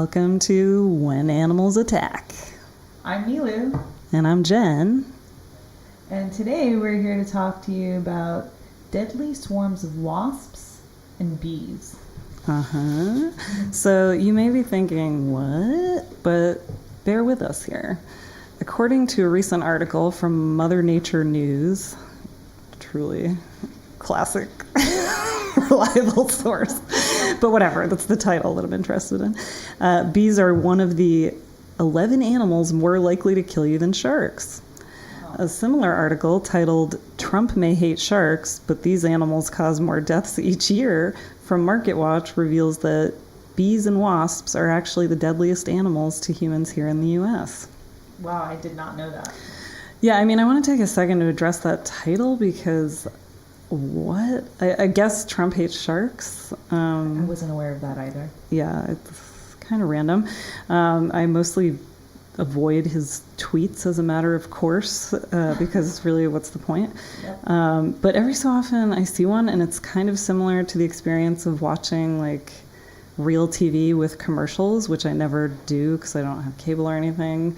Welcome to When Animals Attack. I'm Nilo. And I'm Jen. And today we're here to talk to you about deadly swarms of wasps and bees. So you may be thinking, what? But bear with us here. According to a recent article from Mother Nature News, truly classic, reliable source, but whatever, that's the title that I'm interested in. Bees are one of the 11 animals more likely to kill you than sharks. A similar article titled "Trump May Hate Sharks, but These Animals Cause More Deaths Each Year" from MarketWatch reveals that bees and wasps are actually the deadliest animals to humans here in the U.S. Wow, I did not know that. Yeah, I mean, I want to take a second to address that title because what? I guess Trump hates sharks. I wasn't aware of that either. Yeah, it's kind of random. I mostly avoid his tweets as a matter of course because really what's the point? Yep. But every so often I see one and it's kind of similar to the experience of watching like real TV with commercials, which I never do because I don't have cable or anything.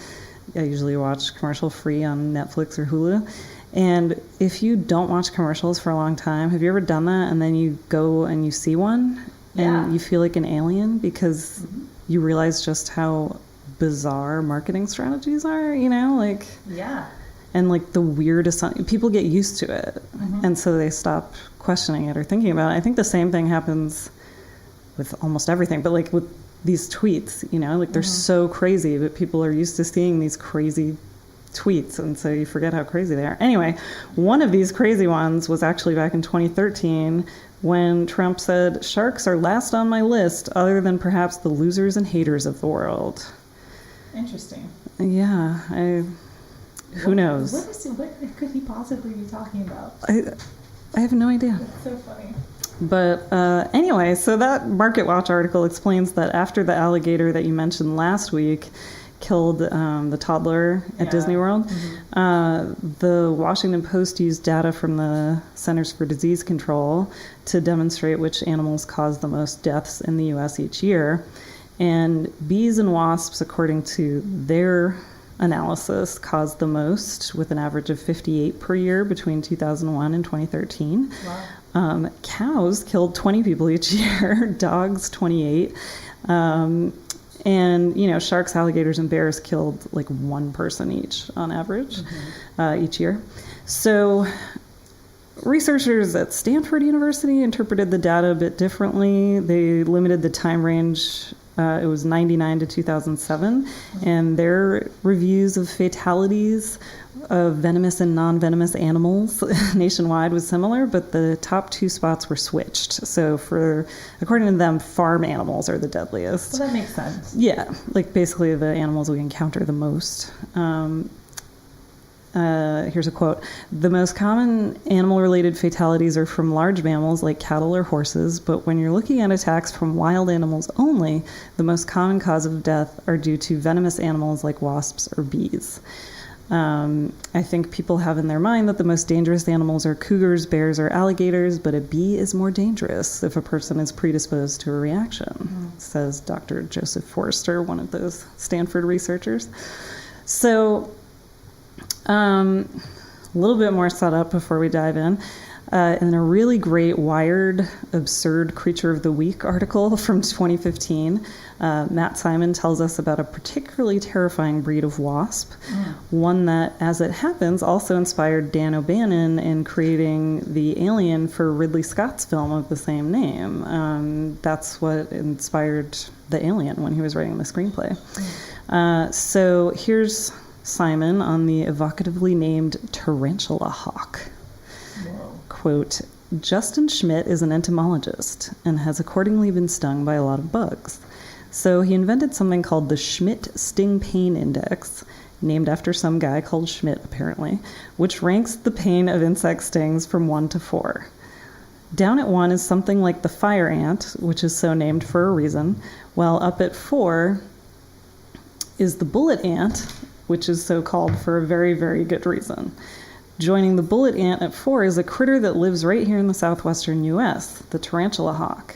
I usually watch commercial free on Netflix or Hulu. And if you don't watch commercials for a long time, have you ever done that and then you go and you see one and you feel like an alien because you realize just how bizarre marketing strategies are, you know, like and like the weirdest, people get used to it and so they stop questioning it or thinking about it. I think the same thing happens with almost everything, but like with these tweets, you know, like they're so crazy, but people are used to seeing these crazy tweets and so you forget how crazy they are. Anyway, one of these crazy ones was actually back in 2013 when Trump said, "Sharks are last on my list other than perhaps the losers and haters of the world." Interesting. Yeah, who knows? What could he possibly be talking about? I have no idea. That's so funny. But anyway, so that MarketWatch article explains that after the alligator that you mentioned last week killed the toddler at Disney World, the Washington Post used data from the Centers for Disease Control to demonstrate which animals cause the most deaths in the U.S. each year. And bees and wasps, according to their analysis, caused the most, with an average of 58 per year between 2001 and 2013. Wow. Cows killed 20 people each year, dogs 28. And, you know, sharks, alligators, and bears killed like one person each on average each year. So researchers at Stanford University interpreted the data a bit differently. They limited the time range. It was 1999 to 2007, and their reviews of fatalities of venomous and non-venomous animals nationwide was similar, but the top two spots were switched. So according to them, farm animals are the deadliest. Well, that makes sense. Yeah, like basically the animals we encounter the most. Here's a quote. "The most common animal-related fatalities are from large mammals like cattle or horses, but when you're looking at attacks from wild animals only, the most common cause of death are due to venomous animals like wasps or bees." I think people have in their mind that the most dangerous animals are cougars, bears, or alligators, but a bee is more dangerous if a person is predisposed to a reaction, says Dr. Joseph Forster, one of those Stanford researchers. So a little bit more setup before we dive in. In a really great Wired Absurd Creature of the Week article from 2015, Matt Simon tells us about a particularly terrifying breed of wasp, one that, as it happens, also inspired Dan O'Bannon in creating the alien for Ridley Scott's film of the same name. That's what inspired the alien when he was writing the screenplay. So here's Simon on the evocatively named tarantula hawk. Whoa. Quote, "Justin Schmidt is an entomologist and has accordingly been stung by a lot of bugs. So he invented something called the Schmidt Sting Pain Index, named after some guy called Schmidt apparently, which ranks the pain of insect stings from 1 to 4. Down at 1 is something like the fire ant, which is so named for a reason, while up at 4 is the bullet ant, which is so called for a very, very good reason. Joining the bullet ant at 4 is a critter that lives right here in the southwestern U.S., the tarantula hawk.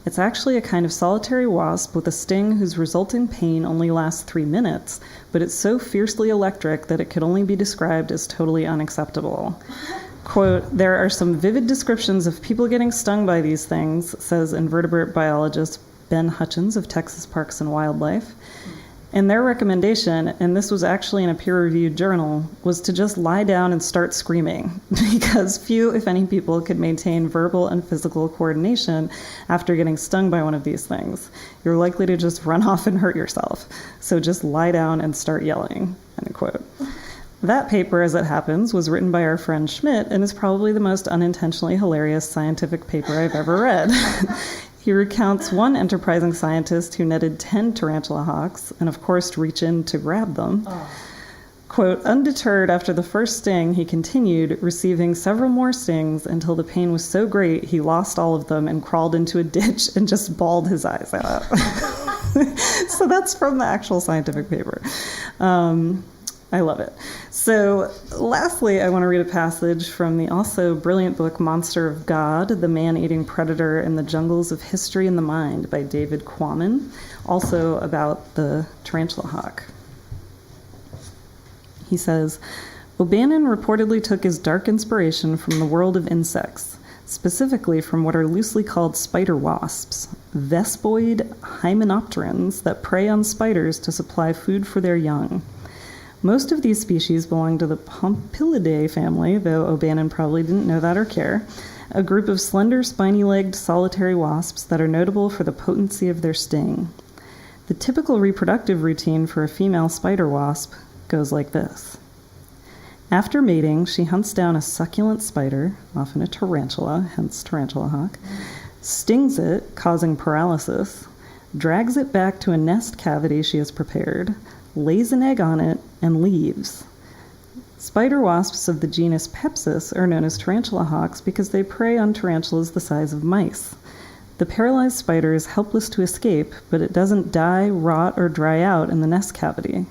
It's actually a kind of solitary wasp with a sting whose resulting pain only lasts 3 minutes, but it's so fiercely electric that it could only be described as totally unacceptable. Quote, there are some vivid descriptions of people getting stung by these things, says invertebrate biologist Ben Hutchins of Texas Parks and Wildlife. And their recommendation, and this was actually in a peer-reviewed journal, was to just lie down and start screaming, because few, if any, people could maintain verbal and physical coordination after getting stung by one of these things. You're likely to just run off and hurt yourself. So just lie down and start yelling, end quote. That paper, as it happens, was written by our friend Schmidt and is probably the most unintentionally hilarious scientific paper I've ever read. He recounts one enterprising scientist who netted 10 tarantula hawks and, of course, reached in to grab them. Oh. Quote, undeterred after the first sting, he continued, receiving several more stings until the pain was so great he lost all of them and crawled into a ditch and just bawled his eyes out. So that's from the actual scientific paper. I love it. So lastly, I want to read a passage from the also brilliant book Monster of God, The Man-Eating Predator in the Jungles of History and the Mind by David Quammen, also about the tarantula hawk. He says, O'Bannon reportedly took his dark inspiration from the world of insects, specifically from what are loosely called spider wasps, vespoid hymenopterans that prey on spiders to supply food for their young. Most of these species belong to the Pompilidae family, though O'Bannon probably didn't know that or care, a group of slender, spiny-legged solitary wasps that are notable for the potency of their sting. The typical reproductive routine for a female spider wasp goes like this. After mating, she hunts down a succulent spider, often a tarantula, hence tarantula hawk, stings it, causing paralysis, drags it back to a nest cavity she has prepared, lays an egg on it, and leaves. Spider wasps of the genus Pepsis are known as tarantula hawks because they prey on tarantulas the size of mice. The paralyzed spider is helpless to escape, but it doesn't die, rot, or dry out in the nest cavity.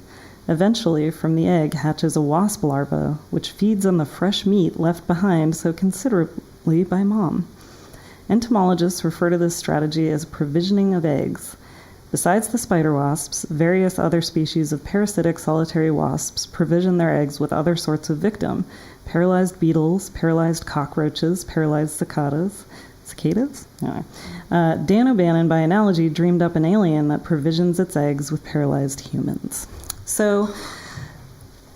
Eventually, from the egg hatches a wasp larva, which feeds on the fresh meat left behind so considerately by mom. Entomologists refer to this strategy as provisioning of eggs. Besides the spider wasps, various other species of parasitic solitary wasps provision their eggs with other sorts of victim: paralyzed beetles, paralyzed cockroaches, paralyzed cicadas? Anyway. Dan O'Bannon, by analogy, dreamed up an alien that provisions its eggs with paralyzed humans. So,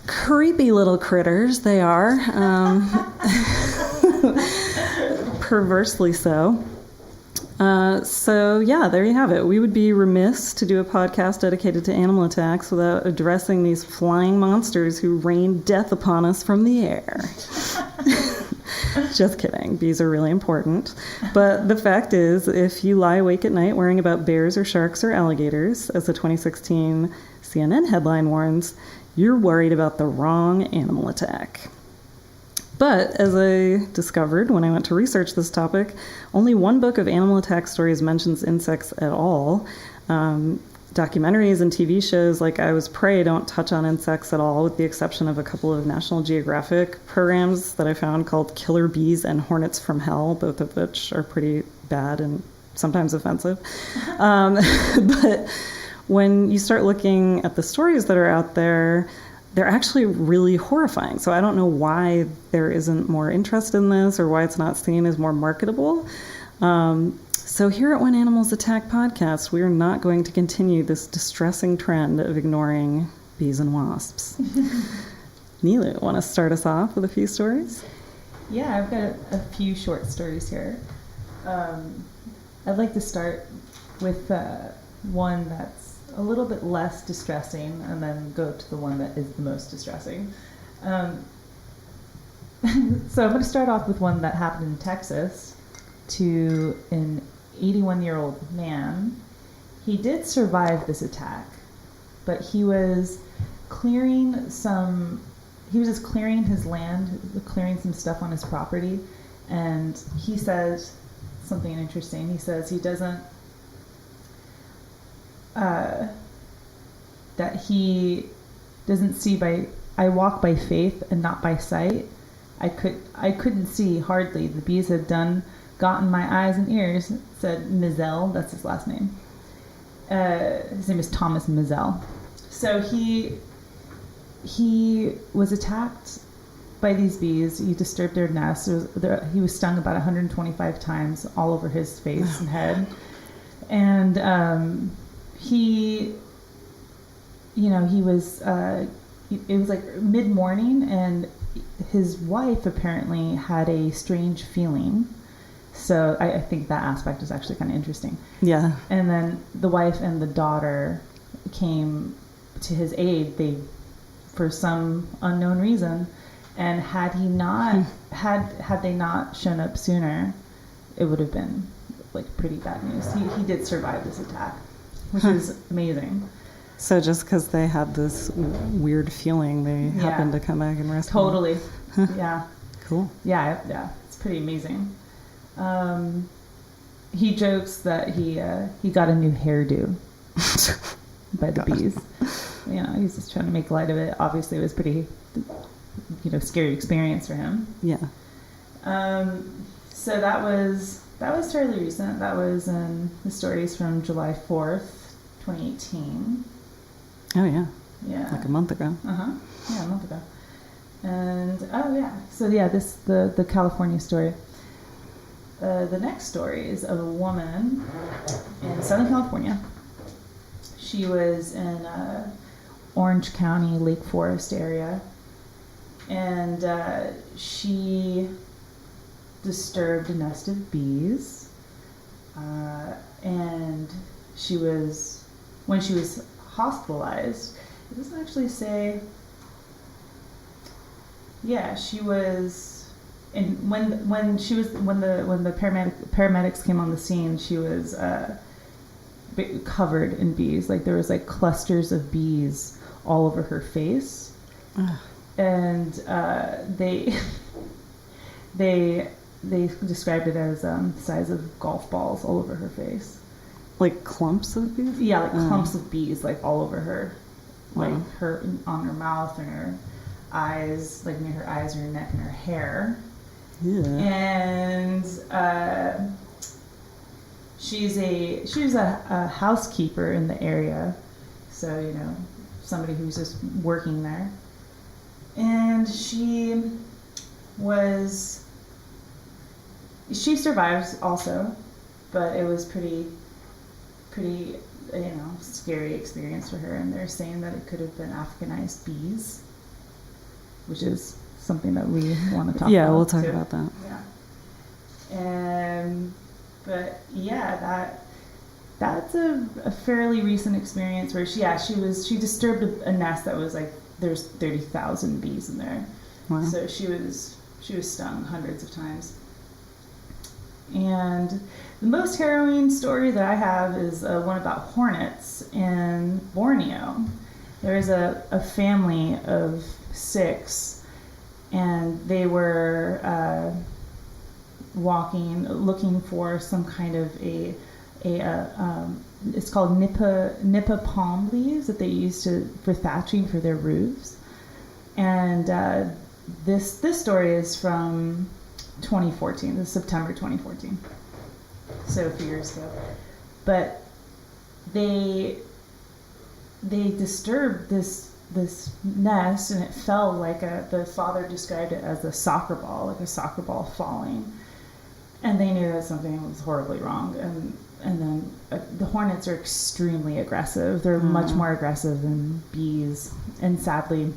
creepy little critters they are, perversely so. So yeah, there you have it. We would be remiss to do a podcast dedicated to animal attacks without addressing these flying monsters who rain death upon us from the air. Just kidding. Bees are really important. But the fact is, if you lie awake at night worrying about bears or sharks or alligators, as the 2016 CNN headline warns, you're worried about the wrong animal attack. But as I discovered when I went to research this topic, only one book of animal attack stories mentions insects at all. Documentaries and TV shows like I Was Prey don't touch on insects at all, with the exception of a couple of National Geographic programs that I found called Killer Bees and Hornets from Hell, both of which are pretty bad and sometimes offensive. But when you start looking at the stories that are out there, they're actually really horrifying. So I don't know why there isn't more interest in this or why it's not seen as more marketable. So here at When Animals Attack podcast, we are not going to continue this distressing trend of ignoring bees and wasps. Nilo, want to start us off with a few stories? Yeah, I've got a few short stories here. I'd like to start with one that's a little bit less distressing and then go to the one that is the most distressing. So I'm going to start off with one that happened in Texas to an 81-year-old man. He did survive this attack, but he was just clearing his land, clearing some stuff on his property, and he says something interesting. He says he doesn't that he doesn't see I walk by faith and not by sight. I couldn't see hardly. The bees had done gotten my eyes and ears, said Mizell. That's his last name. His name is Thomas Mizell. So he was attacked by these bees. He disturbed their nest. He was stung about 125 times all over his face and head. And he was, it was like mid-morning, and his wife apparently had a strange feeling. So I think that aspect is actually kind of interesting. Yeah. And then the wife and the daughter came to his aid. For some unknown reason, and had he not had they not shown up sooner, it would have been like pretty bad news. He did survive this attack, which is amazing. So just because they had this weird feeling, they happened to come back and rescue. Totally. Yeah. Cool. Yeah. It's pretty amazing. He jokes that he got a new hairdo by the bees. He's just trying to make light of it. Obviously, it was pretty, scary experience for him. Yeah. So that was fairly recent. That was in the stories from July 4th, 2018. Oh, yeah. Yeah. Like a month ago. Uh-huh. Yeah, a month ago. And, So, the California story. The next story is of a woman in Southern California. She was in Orange County, Lake Forest area. And she disturbed a nest of bees. And when she was hospitalized, it doesn't actually say. Yeah, she was. And when the paramedics came on the scene, she was covered in bees. Like there was like clusters of bees all over her face. And they described it as the size of golf balls all over her face. Like clumps of bees? Yeah, like clumps of bees, like all over her, Wow. like her on her mouth and her eyes, like near her eyes and her neck and her hair. Yeah. And she was a housekeeper in the area, so somebody who's just working there. And she survived also, but it was pretty scary experience for her. And they're saying that it could have been Africanized bees, which is something that we want to talk about. Yeah, we'll talk too. about that. Yeah. But yeah, that's a fairly recent experience where she disturbed a nest that was like there's 30,000 bees in there. Wow. So she was stung hundreds of times. And the most harrowing story that I have is one about hornets in Borneo. There is a family of 6, and they were looking for some kind of it's called nipa palm leaves that they use for thatching for their roofs. And this story is from 2014. This is September 2014, so a few years ago. But they disturbed this nest, and it fell like the father described it as a soccer ball, like a soccer ball falling. And they knew that something was horribly wrong. And then the hornets are extremely aggressive. They're much more aggressive than bees. And sadly,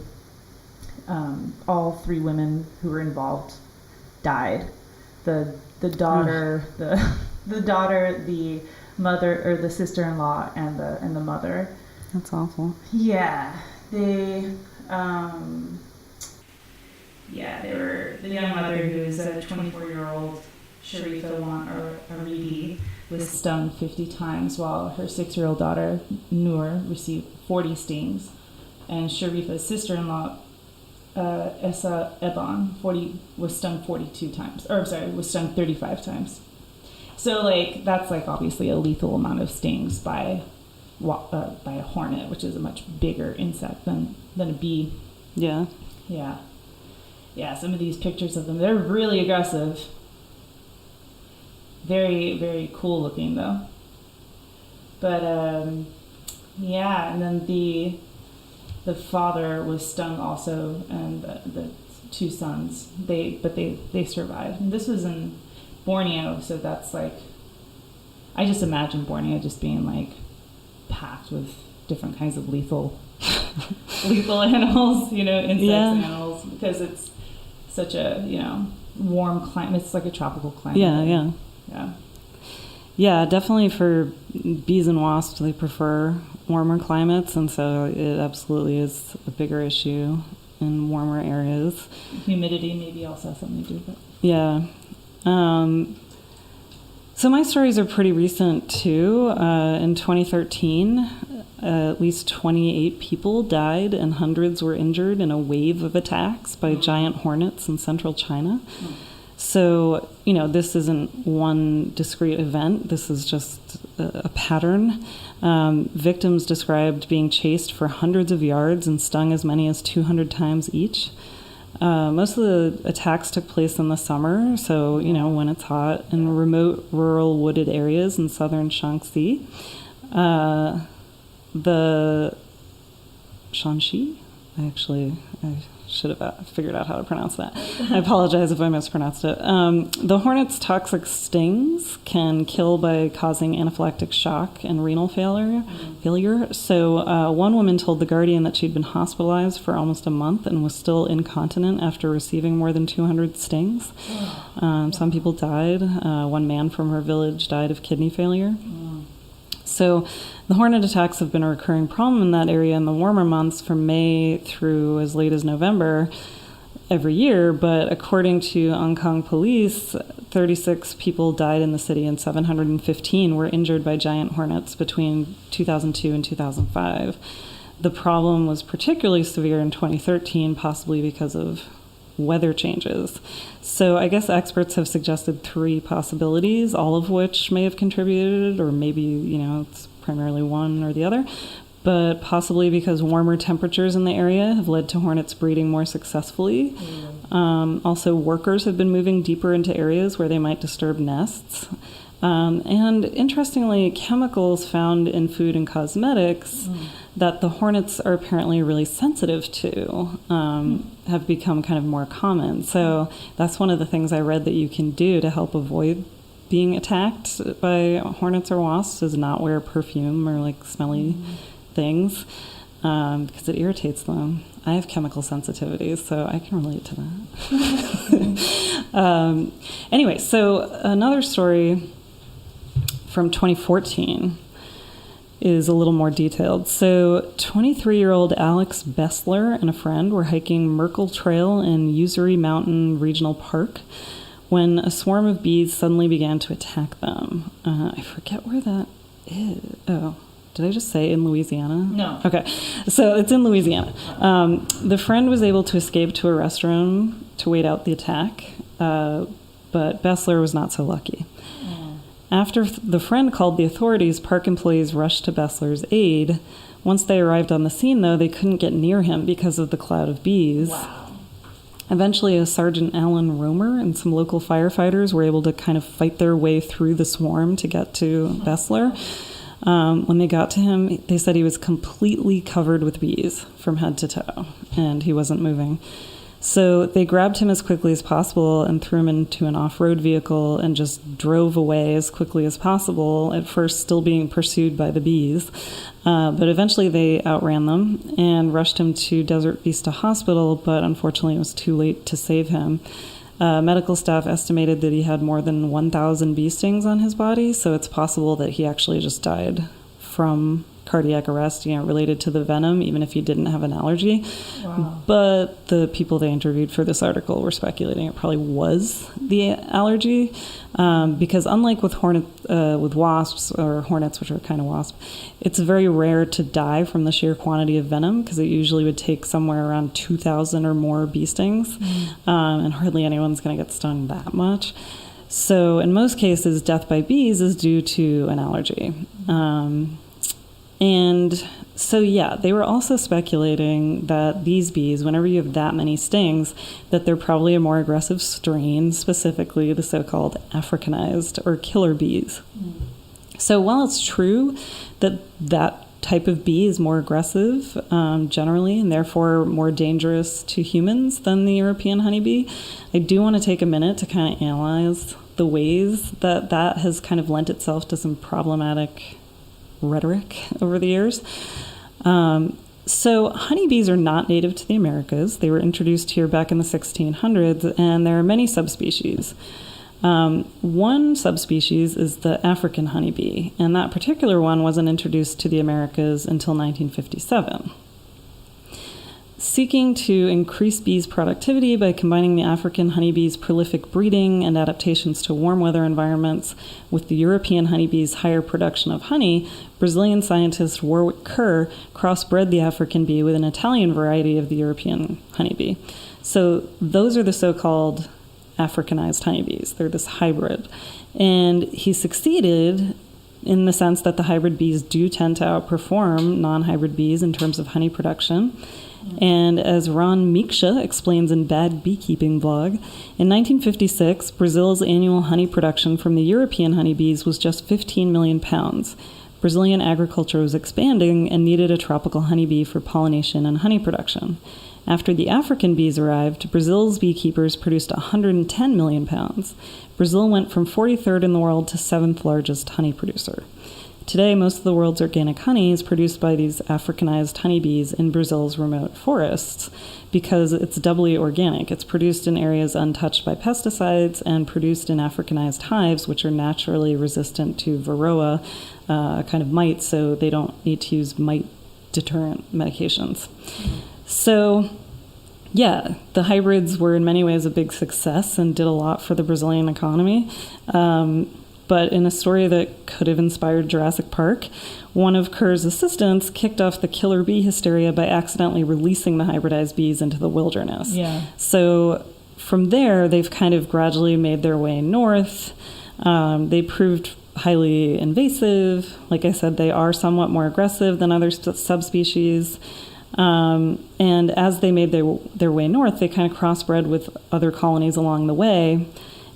all 3 women who were involved died. The daughter, the daughter, the mother, or the sister-in-law, and the mother. That's awful. Yeah, they were the young mother, who is a 24-year-old Sharifa Aridi, was stung 50 times, while her 6-year-old daughter Noor received 40 stings, and Sharifa's sister-in-law Essa Eban was stung 42 times, was stung 35 times. So that's obviously a lethal amount of stings by a hornet, which is a much bigger insect than a bee. Yeah. Yeah. Some of these pictures of them, they're really aggressive. Very, very cool looking though. But yeah, and then the father was stung also, and the two sons. They survived. And this was in Borneo, so that's like, I just imagine Borneo just being like packed with different kinds of lethal animals, insects and animals, because it's such a warm climate. It's like a tropical climate. Yeah, definitely for bees and wasps, they prefer warmer climates, and so it absolutely is a bigger issue in warmer areas. Humidity maybe also has something to do with it. Yeah. So my stories are pretty recent too. In 2013, at least 28 people died and hundreds were injured in a wave of attacks by giant hornets in central China. So, this isn't one discrete event. This is just a pattern. Victims described being chased for hundreds of yards and stung as many as 200 times each. Most of the attacks took place in the summer, so, when it's hot, in remote rural wooded areas in southern Shaanxi. The Shanxi? I should have figured out how to pronounce that. I apologize if I mispronounced it. The hornet's toxic stings can kill by causing anaphylactic shock and renal failure. So one woman told The Guardian that she'd been hospitalized for almost a month and was still incontinent after receiving more than 200 stings. Some people died. One man from her village died of kidney failure. So the hornet attacks have been a recurring problem in that area in the warmer months from May through as late as November every year. But according to Hong Kong police, 36 people died in the city and 715 were injured by giant hornets between 2002 and 2005. The problem was particularly severe in 2013, possibly because of weather changes. So I guess experts have suggested 3 possibilities, all of which may have contributed, or maybe, it's primarily one or the other, but possibly because warmer temperatures in the area have led to hornets breeding more successfully. Also, workers have been moving deeper into areas where they might disturb nests. And interestingly, chemicals found in food and cosmetics that the hornets are apparently really sensitive to have become kind of more common. So that's one of the things I read that you can do to help avoid being attacked by hornets or wasps is not wear perfume or like smelly things because it irritates them. I have chemical sensitivities, so I can relate to that. Anyway, so another story from 2014 is a little more detailed. So 23-year-old Alex Bessler and a friend were hiking Merkle Trail in Usery Mountain Regional Park when a swarm of bees suddenly began to attack them. I forget where that is. Oh, did I just say in Louisiana? No. Okay, so it's in Louisiana. The friend was able to escape to a restroom to wait out the attack, but Bessler was not so lucky. After the friend called the authorities, park employees rushed to Bessler's aid. Once they arrived on the scene, though, they couldn't get near him because of the cloud of bees. Wow. Eventually, a Sergeant Alan Romer and some local firefighters were able to kind of fight their way through the swarm to get to Bessler. When they got to him, they said he was completely covered with bees from head to toe, and he wasn't moving. So they grabbed him as quickly as possible and threw him into an off-road vehicle and just drove away as quickly as possible, at first still being pursued by the bees. But eventually they outran them and rushed him to Desert Vista Hospital, but unfortunately it was too late to save him. Medical staff estimated that he had more than 1,000 bee stings on his body, so it's possible that he actually just died from cardiac arrest, related to the venom, even if he didn't have an allergy. Wow. But the people they interviewed for this article were speculating it probably was the allergy, because unlike with wasps or hornets, which are kind of wasp, it's very rare to die from the sheer quantity of venom, because it usually would take somewhere around 2,000 or more bee stings, and hardly anyone's going to get stung that much. So in most cases, death by bees is due to an allergy. And so, yeah, they were also speculating that these bees, whenever you have that many stings, that they're probably a more aggressive strain, specifically the so-called Africanized or killer bees. So while it's true that that type of bee is more aggressive generally, and therefore more dangerous to humans than the European honeybee, I do want to take a minute to kind of analyze the ways that that has kind of lent itself to some problematic rhetoric over the years. So honeybees are not native to the Americas. They were introduced here back in the 1600s, and there are many subspecies. One subspecies is the African honeybee, and that particular one wasn't introduced to the Americas until 1957. Seeking to increase bees' productivity by combining the African honeybee's prolific breeding and adaptations to warm weather environments with the European honeybee's higher production of honey, Brazilian scientist Warwick Kerr crossbred the African bee with an Italian variety of the European honeybee. So those are the so-called Africanized honeybees. They're this hybrid. And he succeeded in the sense that the hybrid bees do tend to outperform non-hybrid bees in terms of honey production. And as Ron Miksha explains in Bad Beekeeping blog, in 1956, Brazil's annual honey production from the European honeybees was just 15 million pounds. Brazilian agriculture was expanding and needed a tropical honeybee for pollination and honey production. After the African bees arrived, Brazil's beekeepers produced 110 million pounds. Brazil went from 43rd in the world to 7th largest honey producer. Today, most of the world's organic honey is produced by these Africanized honeybees in Brazil's remote forests because it's doubly organic. It's produced in areas untouched by pesticides and produced in Africanized hives, which are naturally resistant to varroa, a kind of mite, so they don't need to use mite deterrent medications. So, yeah, the hybrids were in many ways a big success and did a lot for the Brazilian economy. But in a story that could have inspired Jurassic Park, one of Kerr's assistants kicked off the killer bee hysteria by accidentally releasing the hybridized bees into the wilderness. Yeah. So from there, they've kind of gradually made their way north. They proved highly invasive. Like I said, they are somewhat more aggressive than other subspecies. And as they made their way north, they kind of crossbred with other colonies along the way,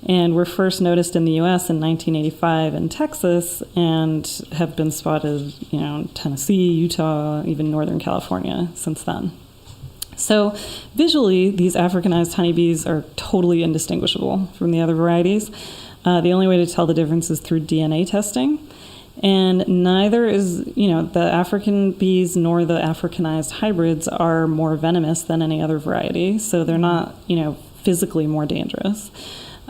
and were first noticed in the U.S. in 1985 in Texas, and have been spotted, in Tennessee, Utah, even Northern California since then. So visually, these Africanized honeybees are totally indistinguishable from the other varieties. The only way to tell the difference is through DNA testing. And neither is, the African bees nor the Africanized hybrids are more venomous than any other variety. So they're not, physically more dangerous.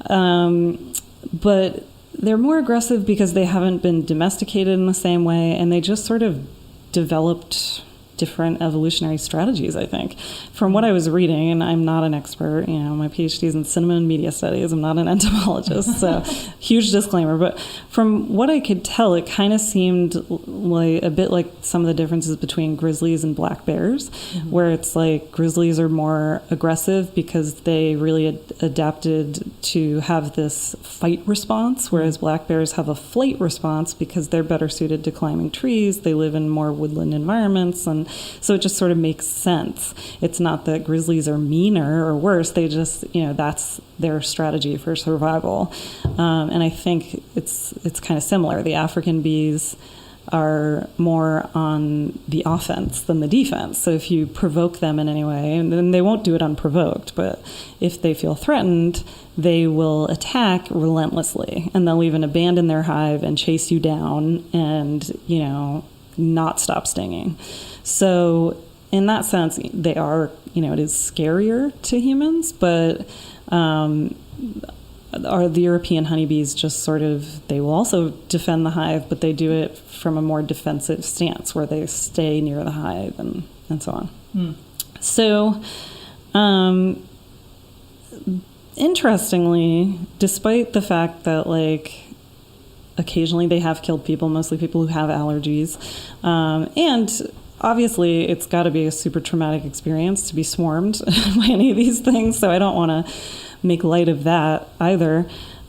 But they're more aggressive because they haven't been domesticated in the same way, and they just sort of developed different evolutionary strategies, I think. From what I was reading, and I'm not an expert, my PhD is in cinema and media studies, I'm not an entomologist, so huge disclaimer, but from what I could tell, it kind of seemed like a bit like some of the differences between grizzlies and black bears, where it's like grizzlies are more aggressive because they really adapted to have this fight response, whereas black bears have a flight response because they're better suited to climbing trees, they live in more woodland environments, and so it just sort of makes sense. It's not that grizzlies are meaner or worse. They just, that's their strategy for survival. And I think it's kind of similar. The African bees are more on the offense than the defense. So if you provoke them in any way, and then they won't do it unprovoked, but if they feel threatened, they will attack relentlessly. And they'll even abandon their hive and chase you down and, not stop stinging. So in that sense, they are, it is scarier to humans, but are the European honeybees just sort of, they will also defend the hive, but they do it from a more defensive stance where they stay near the hive and so on. So interestingly, despite the fact that occasionally they have killed people, mostly people who have allergies. And obviously it's got to be a super traumatic experience to be swarmed by any of these things, so I don't want to make light of that either.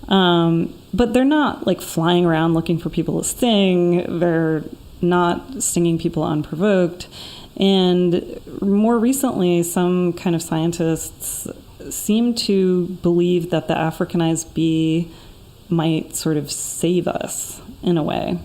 But they're not flying around looking for people to sting. They're not stinging people unprovoked. And more recently, some kind of scientists seem to believe that the Africanized bee might sort of save us in a way.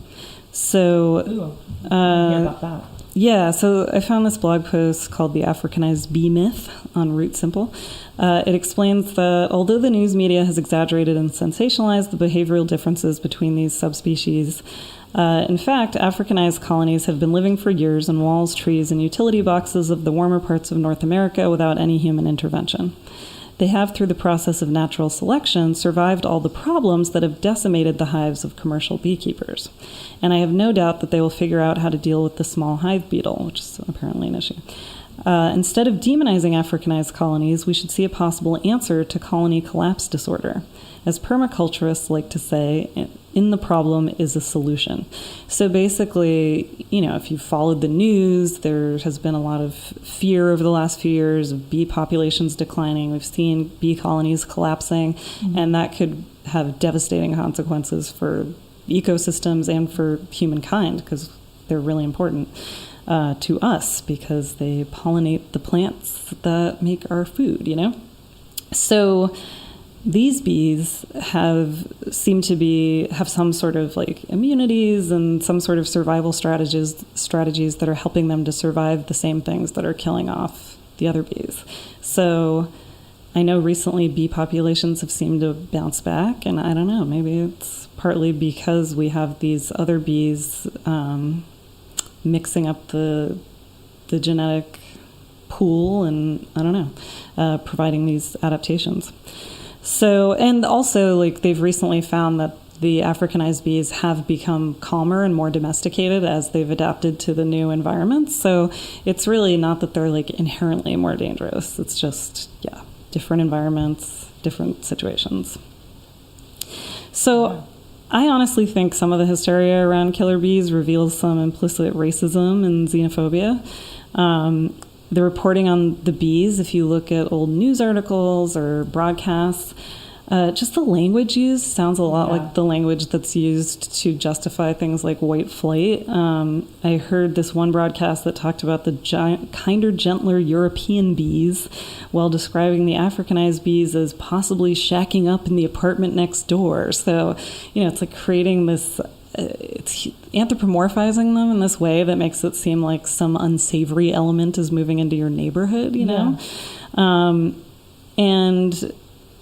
So, Ooh, hear about that. Yeah, so I found this blog post called The Africanized Bee Myth on Root Simple. It explains that although the news media has exaggerated and sensationalized the behavioral differences between these subspecies, in fact, Africanized colonies have been living for years in walls, trees, and utility boxes of the warmer parts of North America without any human intervention. They have, through the process of natural selection, survived all the problems that have decimated the hives of commercial beekeepers. And I have no doubt that they will figure out how to deal with the small hive beetle, which is apparently an issue. Instead of demonizing Africanized colonies, we should see a possible answer to colony collapse disorder. As permaculturists like to say, in the problem is a solution. So basically, if you've followed the news, there has been a lot of fear over the last few years of bee populations declining. We've seen bee colonies collapsing, and that could have devastating consequences for ecosystems and for humankind, because they're really important to us because they pollinate the plants that make our food, So these bees seem to have some sort of like immunities and some sort of survival strategies that are helping them to survive the same things that are killing off the other bees. So I know recently bee populations have seemed to bounce back, and I don't know, maybe it's partly because we have these other bees mixing up the genetic pool, and I don't know, providing these adaptations. So, and also, like, they've recently found that the Africanized bees have become calmer and more domesticated as they've adapted to the new environments. So it's really not that they're like inherently more dangerous. It's just, different environments, different situations. So I honestly think some of the hysteria around killer bees reveals some implicit racism and xenophobia. The reporting on the bees, if you look at old news articles or broadcasts, just the language used sounds a lot like the language that's used to justify things like white flight. I heard this one broadcast that talked about the kinder, gentler European bees while describing the Africanized bees as possibly shacking up in the apartment next door. So, it's like creating this... it's anthropomorphizing them in this way that makes it seem like some unsavory element is moving into your neighborhood, know? And,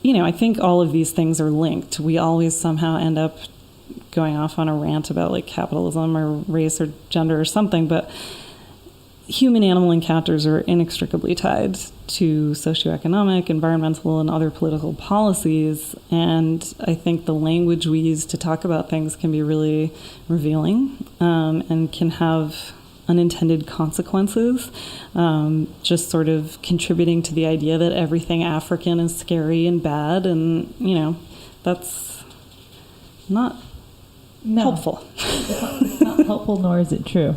I think all of these things are linked. We always somehow end up going off on a rant about like capitalism or race or gender or something, but human-animal encounters are inextricably tied to socioeconomic, environmental, and other political policies. And I think the language we use to talk about things can be really revealing and can have unintended consequences, just sort of contributing to the idea that everything African is scary and bad. And, that's not helpful. It's not helpful, nor is it true.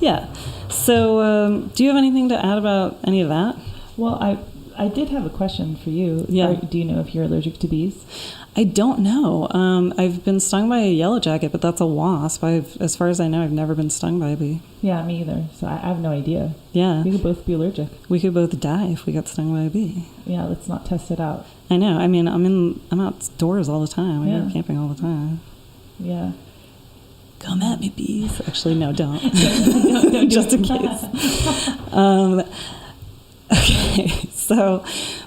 Yeah. So do you have anything to add about any of that? Well, I did have a question for you. Yeah. Do you know if you're allergic to bees? I don't know. I've been stung by a yellowjacket, but that's a wasp. As far as I know, I've never been stung by a bee. Yeah, me either. So I have no idea. Yeah. We could both be allergic. We could both die if we got stung by a bee. Yeah, let's not test it out. I know. I mean, I'm outdoors all the time. I go camping all the time. Yeah. Come at me, bees. Actually, no, don't. don't just in case. Okay, so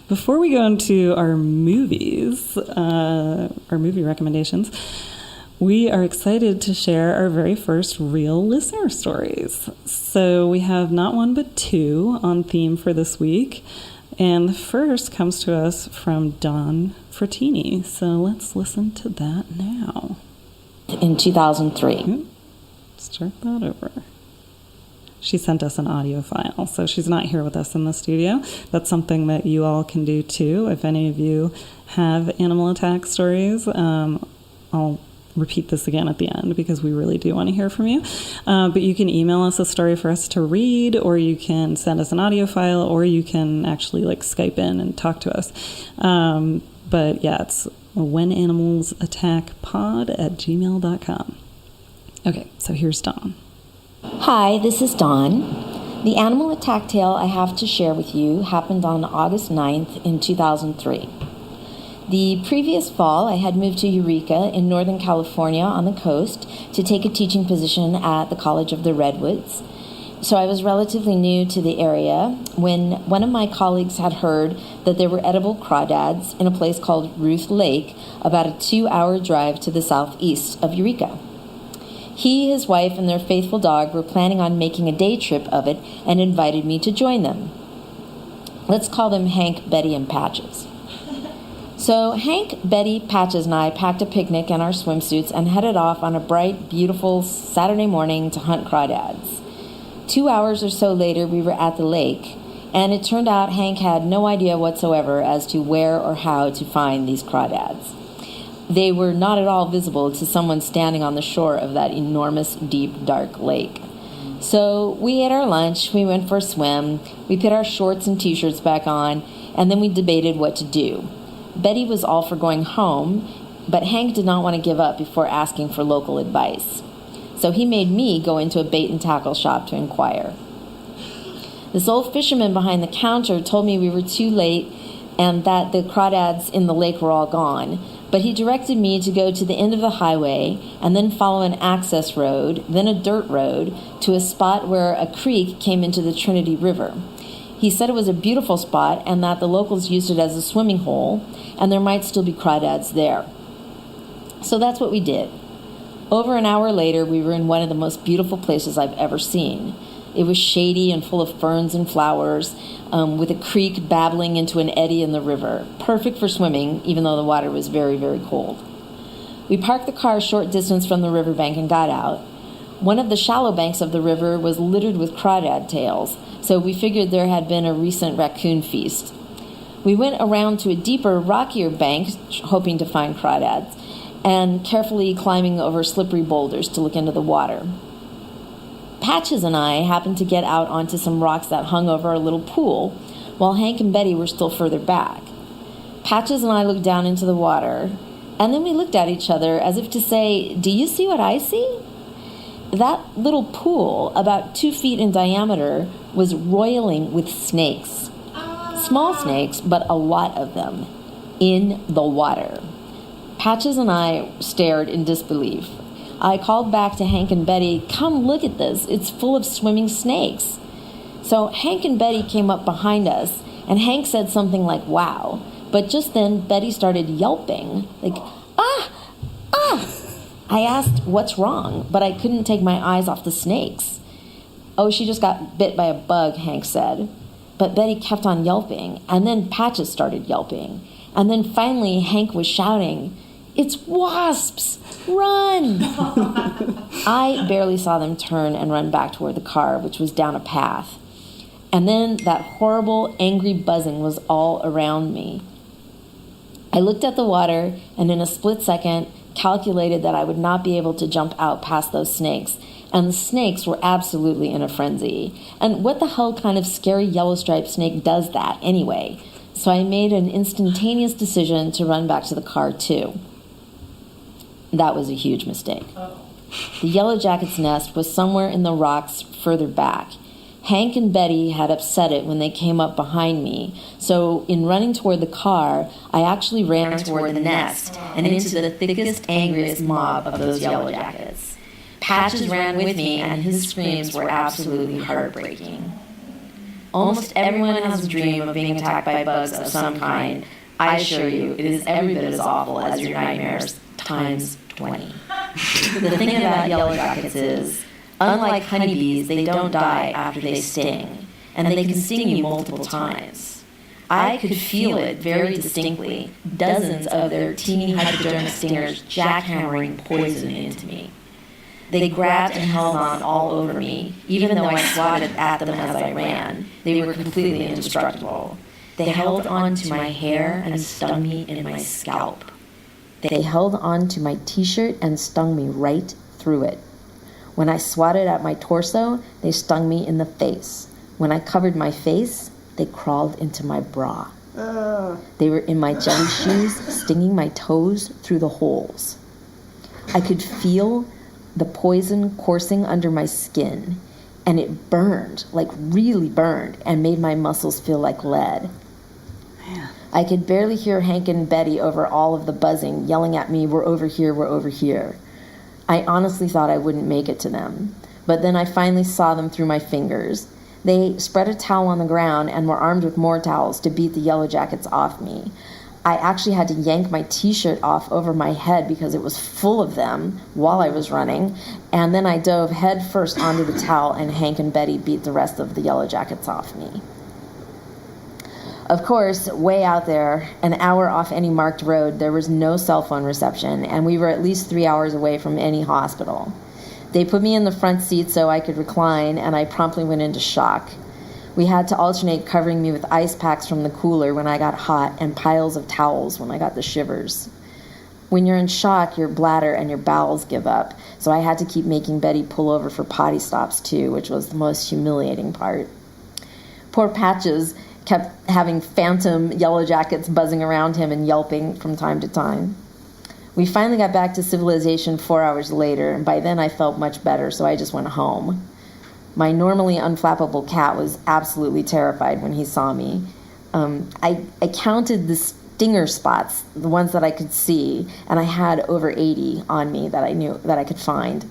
before we go into our movies, our movie recommendations, we are excited to share our very first real listener stories. So we have not one but two on theme for this week. And the first comes to us from Dawn Frattini. So let's listen to that now. In 2003. Start that over. She sent us an audio file, so she's not here with us in the studio. That's something that you all can do too. If any of you have animal attack stories, I'll repeat this again at the end because we really do want to hear from you. But you can email us a story for us to read, or you can send us an audio file, or you can actually like Skype in and talk to us. But yeah, it's whenanimalsattackpod@gmail.com. Okay, so here's Dawn. Hi, this is Dawn. The animal attack tale I have to share with you happened on August 9th in 2003. The previous fall, I had moved to Eureka in Northern California on the coast to take a teaching position at the College of the Redwoods. So I was relatively new to the area when one of my colleagues had heard that there were edible crawdads in a place called Ruth Lake, about a 2-hour drive to the southeast of Eureka. He, his wife, and their faithful dog were planning on making a day trip of it and invited me to join them. Let's call them Hank, Betty, and Patches. So Hank, Betty, Patches, and I packed a picnic and our swimsuits and headed off on a bright, beautiful Saturday morning to hunt crawdads. 2 hours or so later, we were at the lake, and it turned out Hank had no idea whatsoever as to where or how to find these crawdads. They were not at all visible to someone standing on the shore of that enormous, deep, dark lake. So we ate our lunch, we went for a swim, we put our shorts and t-shirts back on, and then we debated what to do. Betty was all for going home, but Hank did not want to give up before asking for local advice. So he made me go into a bait and tackle shop to inquire. This old fisherman behind the counter told me we were too late and that the crawdads in the lake were all gone, but he directed me to go to the end of the highway and then follow an access road, then a dirt road, to a spot where a creek came into the Trinity River. He said it was a beautiful spot and that the locals used it as a swimming hole, and there might still be crawdads there. So that's what we did. Over an hour later, we were in one of the most beautiful places I've ever seen. It was shady and full of ferns and flowers, with a creek babbling into an eddy in the river. Perfect for swimming, even though the water was very, very cold. We parked the car a short distance from the riverbank and got out. One of the shallow banks of the river was littered with crawdad tails, so we figured there had been a recent raccoon feast. We went around to a deeper, rockier bank, hoping to find crawdads, and carefully climbing over slippery boulders to look into the water. Patches and I happened to get out onto some rocks that hung over a little pool, while Hank and Betty were still further back. Patches and I looked down into the water, and then we looked at each other as if to say, "Do you see what I see?" That little pool, about 2 feet in diameter, was roiling with snakes. Small snakes, but a lot of them, in the water. Patches and I stared in disbelief. I called back to Hank and Betty, "Come look at this, it's full of swimming snakes." So Hank and Betty came up behind us, and Hank said something like, "Wow." But just then, Betty started yelping, like, "Ah! Ah!" I asked, "What's wrong?" But I couldn't take my eyes off the snakes. "Oh, she just got bit by a bug," Hank said. But Betty kept on yelping, and then Patches started yelping. And then finally, Hank was shouting, "It's wasps! Run!" I barely saw them turn and run back toward the car, which was down a path. And then that horrible, angry buzzing was all around me. I looked at the water and in a split second calculated that I would not be able to jump out past those snakes. And the snakes were absolutely in a frenzy. And what the hell kind of scary yellow-striped snake does that anyway? So I made an instantaneous decision to run back to the car too. That was a huge mistake. The yellowjacket's nest was somewhere in the rocks further back. Hank and Betty had upset it when they came up behind me, so in running toward the car, I actually ran toward the nest and into the thickest, angriest mob of those yellowjackets. Patches ran with me, and his screams were absolutely heartbreaking. Almost everyone has a dream of being attacked by bugs of some kind. I assure you, it is every bit as awful as your nightmares, times 20. The thing about yellowjackets is, unlike honeybees, they don't die after they sting, and they can sting you multiple times. I could feel it very distinctly, dozens of their teeny hypodermic stingers jackhammering poison into me. They grabbed and held on all over me, even though I swatted at them as I ran. They were completely indestructible. They held on to my hair and stung me in my scalp. They held on to my t-shirt and stung me right through it. When I swatted at my torso, they stung me in the face. When I covered my face, they crawled into my bra. They were in my jelly shoes, stinging my toes through the holes. I could feel the poison coursing under my skin, and it burned, like really burned, and made my muscles feel like lead. Man. I could barely hear Hank and Betty over all of the buzzing, yelling at me, "We're over here, we're over here." I honestly thought I wouldn't make it to them, but then I finally saw them through my fingers. They spread a towel on the ground and were armed with more towels to beat the yellow jackets off me. I actually had to yank my t-shirt off over my head because it was full of them while I was running, and then I dove head first onto the towel, and Hank and Betty beat the rest of the yellow jackets off me. Of course, way out there, an hour off any marked road, there was no cell phone reception, and we were at least 3 hours away from any hospital. They put me in the front seat so I could recline, and I promptly went into shock. We had to alternate covering me with ice packs from the cooler when I got hot and piles of towels when I got the shivers. When you're in shock, your bladder and your bowels give up, so I had to keep making Betty pull over for potty stops too, which was the most humiliating part. Poor Patches kept having phantom yellow jackets buzzing around him and yelping from time to time. We finally got back to civilization 4 hours later, and by then I felt much better, so I just went home. My normally unflappable cat was absolutely terrified when he saw me. I counted the stinger spots, the ones that I could see, and I had over 80 on me that I knew that I could find.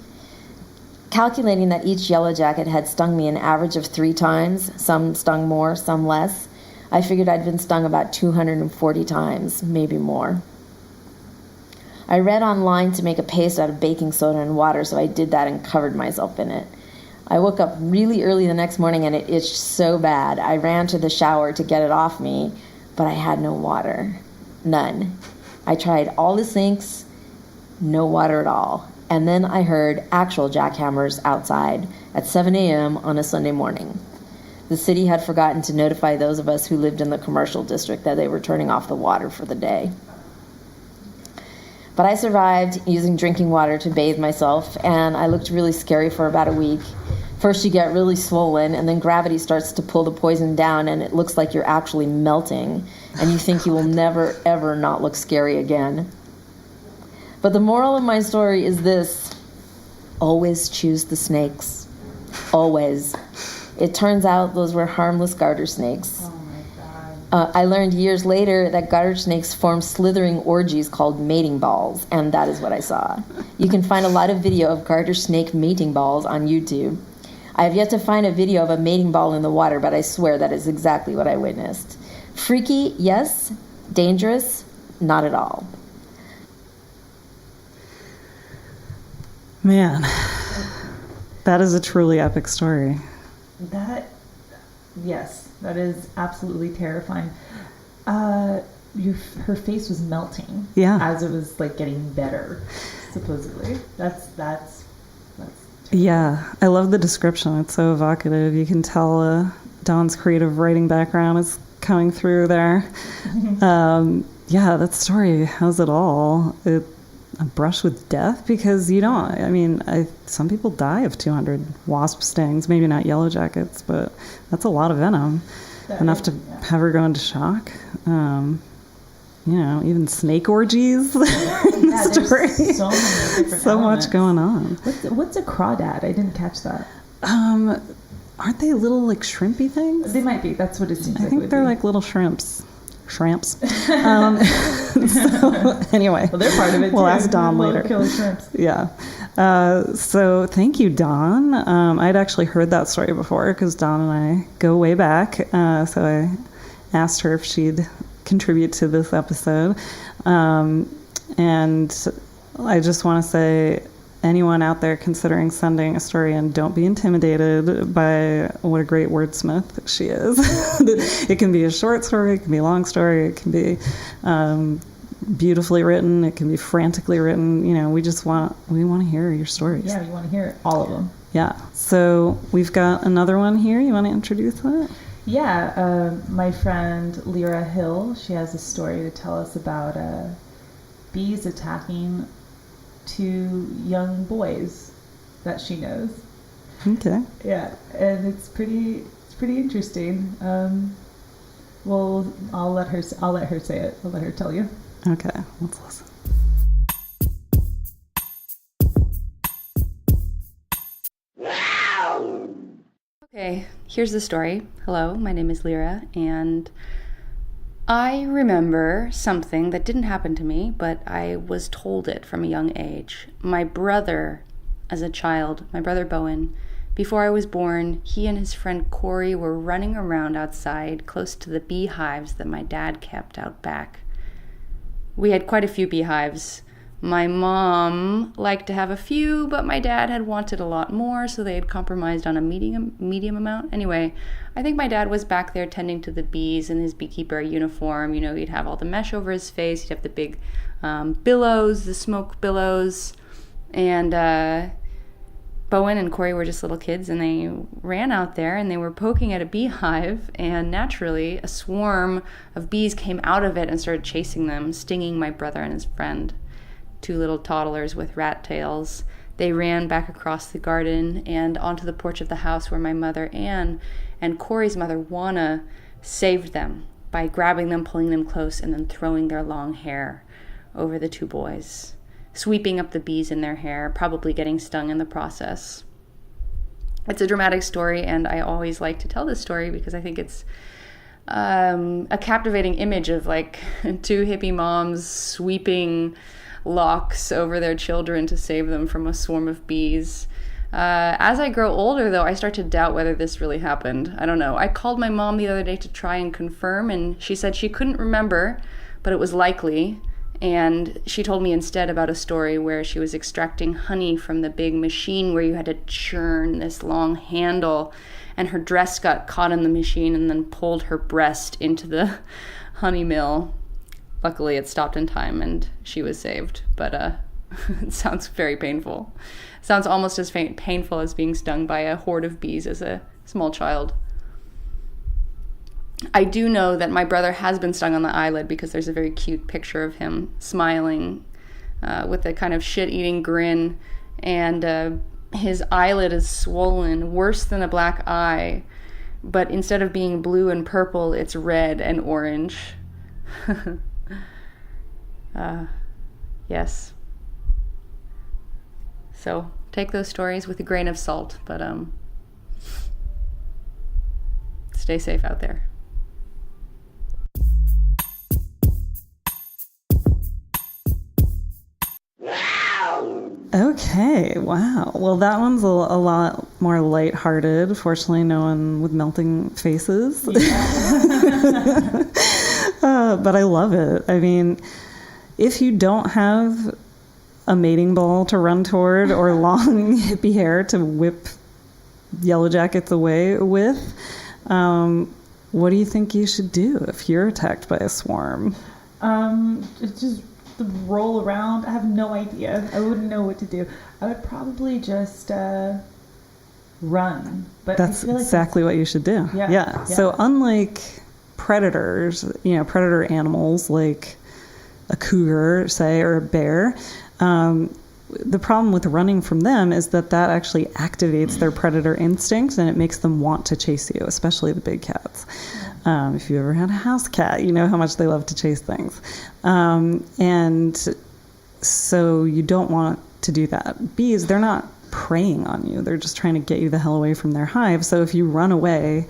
Calculating that each yellow jacket had stung me an average of 3 times, some stung more, some less, I figured I'd been stung about 240 times, maybe more. I read online to make a paste out of baking soda and water, so I did that and covered myself in it. I woke up really early the next morning and it itched so bad. I ran to the shower to get it off me, but I had no water. None. I tried all the sinks, no water at all. And then I heard actual jackhammers outside at 7 a.m. on a Sunday morning. The city had forgotten to notify those of us who lived in the commercial district that they were turning off the water for the day. But I survived using drinking water to bathe myself, and I looked really scary for about a week. First you get really swollen, and then gravity starts to pull the poison down, and it looks like you're actually melting, and you think you will never, ever not look scary again. But the moral of my story is this: always choose the snakes. Always. It turns out those were harmless garter snakes. Oh my God. I learned years later that garter snakes form slithering orgies called mating balls, and that is what I saw. You can find a lot of video of garter snake mating balls on YouTube. I have yet to find a video of a mating ball in the water, but I swear that is exactly what I witnessed. Freaky, yes. Dangerous, not at all. Man, that is a truly epic story. Yes, that is absolutely terrifying. Her face was melting. Yeah. As it was like getting better, supposedly. That's Yeah, I love the description. It's so evocative. You can tell Dawn's creative writing background is coming through there. Yeah, that story has it all. A brush with death, because you don't, I mean, some people die of 200 wasp stings, maybe not yellow jackets, but that's a lot of venom. Enough to have her go into shock. Even snake orgies in the story. There's so many different so elements. much going on. What's a crawdad? I didn't catch that. Aren't they little like shrimpy things? They might be. That's what it seems I like. think they're like little shrimps. So anyway, Well, they're part of it. We'll too. ask Dawn later. Killer shrimps. Yeah. So thank you, Dawn. I'd actually heard that story before because Dawn and I go way back. So I asked her if she'd contribute to this episode. And I just want to say, anyone out there considering sending a story in, don't be intimidated by what a great wordsmith she is. It can be a short story, it can be a long story, it can be beautifully written, it can be frantically written. We want to hear your stories. Yeah, we want to hear all of them. Yeah. So we've got another one here. You want to introduce that? Yeah, my friend Lyra Hill, she has a story to tell us about bees attacking 2 young boys that she knows. Okay. Yeah, and it's pretty interesting. Well, I'll let her say it. I'll let her tell you. Okay, let's listen. Okay, here's the story. Hello, my name is Lyra, and I remember something that didn't happen to me, but I was told it from a young age. My brother, as a child, my brother Bowen, before I was born, he and his friend Corey were running around outside close to the beehives that my dad kept out back. We had quite a few beehives. My mom liked to have a few, but my dad had wanted a lot more, so they had compromised on a medium amount. Anyway, I think my dad was back there tending to the bees in his beekeeper uniform. You know, he'd have all the mesh over his face. He'd have the big billows, the smoke billows. And Bowen and Corey were just little kids, and they ran out there, and they were poking at a beehive, and naturally, a swarm of bees came out of it and started chasing them, stinging my brother and his friend. Two little toddlers with rat tails. They ran back across the garden and onto the porch of the house where my mother, Anne, and Corey's mother, Juana, saved them by grabbing them, pulling them close, and then throwing their long hair over the two boys, sweeping up the bees in their hair, probably getting stung in the process. It's a dramatic story, and I always like to tell this story because I think it's a captivating image of like two hippie moms sweeping locks over their children to save them from a swarm of bees. As I grow older, though, I start to doubt whether this really happened. I don't know. I called my mom the other day to try and confirm, and she said she couldn't remember, but it was likely. And she told me instead about a story where she was extracting honey from the big machine where you had to churn this long handle, and her dress got caught in the machine and then pulled her breast into the honey mill. Luckily, it stopped in time and she was saved, but it sounds very painful. Sounds almost as painful as being stung by a horde of bees as a small child. I do know that my brother has been stung on the eyelid because there's a very cute picture of him smiling with a kind of shit-eating grin, and his eyelid is swollen, worse than a black eye, but instead of being blue and purple, it's red and orange. Yes. So take those stories with a grain of salt, but stay safe out there. Okay, wow. Well, that one's a lot more lighthearted. Fortunately, no one with melting faces. Yeah. But I love it. I mean, if you don't have a mating ball to run toward or long hippie hair to whip yellow jackets away with, what do you think you should do if you're attacked by a swarm? Just roll around. I have no idea. I wouldn't know what to do. I would probably just run. But That's I feel like exactly what you should do. Yeah. So unlike predators, predator animals like a cougar, say, or a bear, the problem with running from them is that actually activates their predator instinct, and it makes them want to chase you, especially the big cats. If you ever had a house cat, you know how much they love to chase things. And so you don't want to do that. Bees, they're not preying on you. They're just trying to get you the hell away from their hive. So if you run away,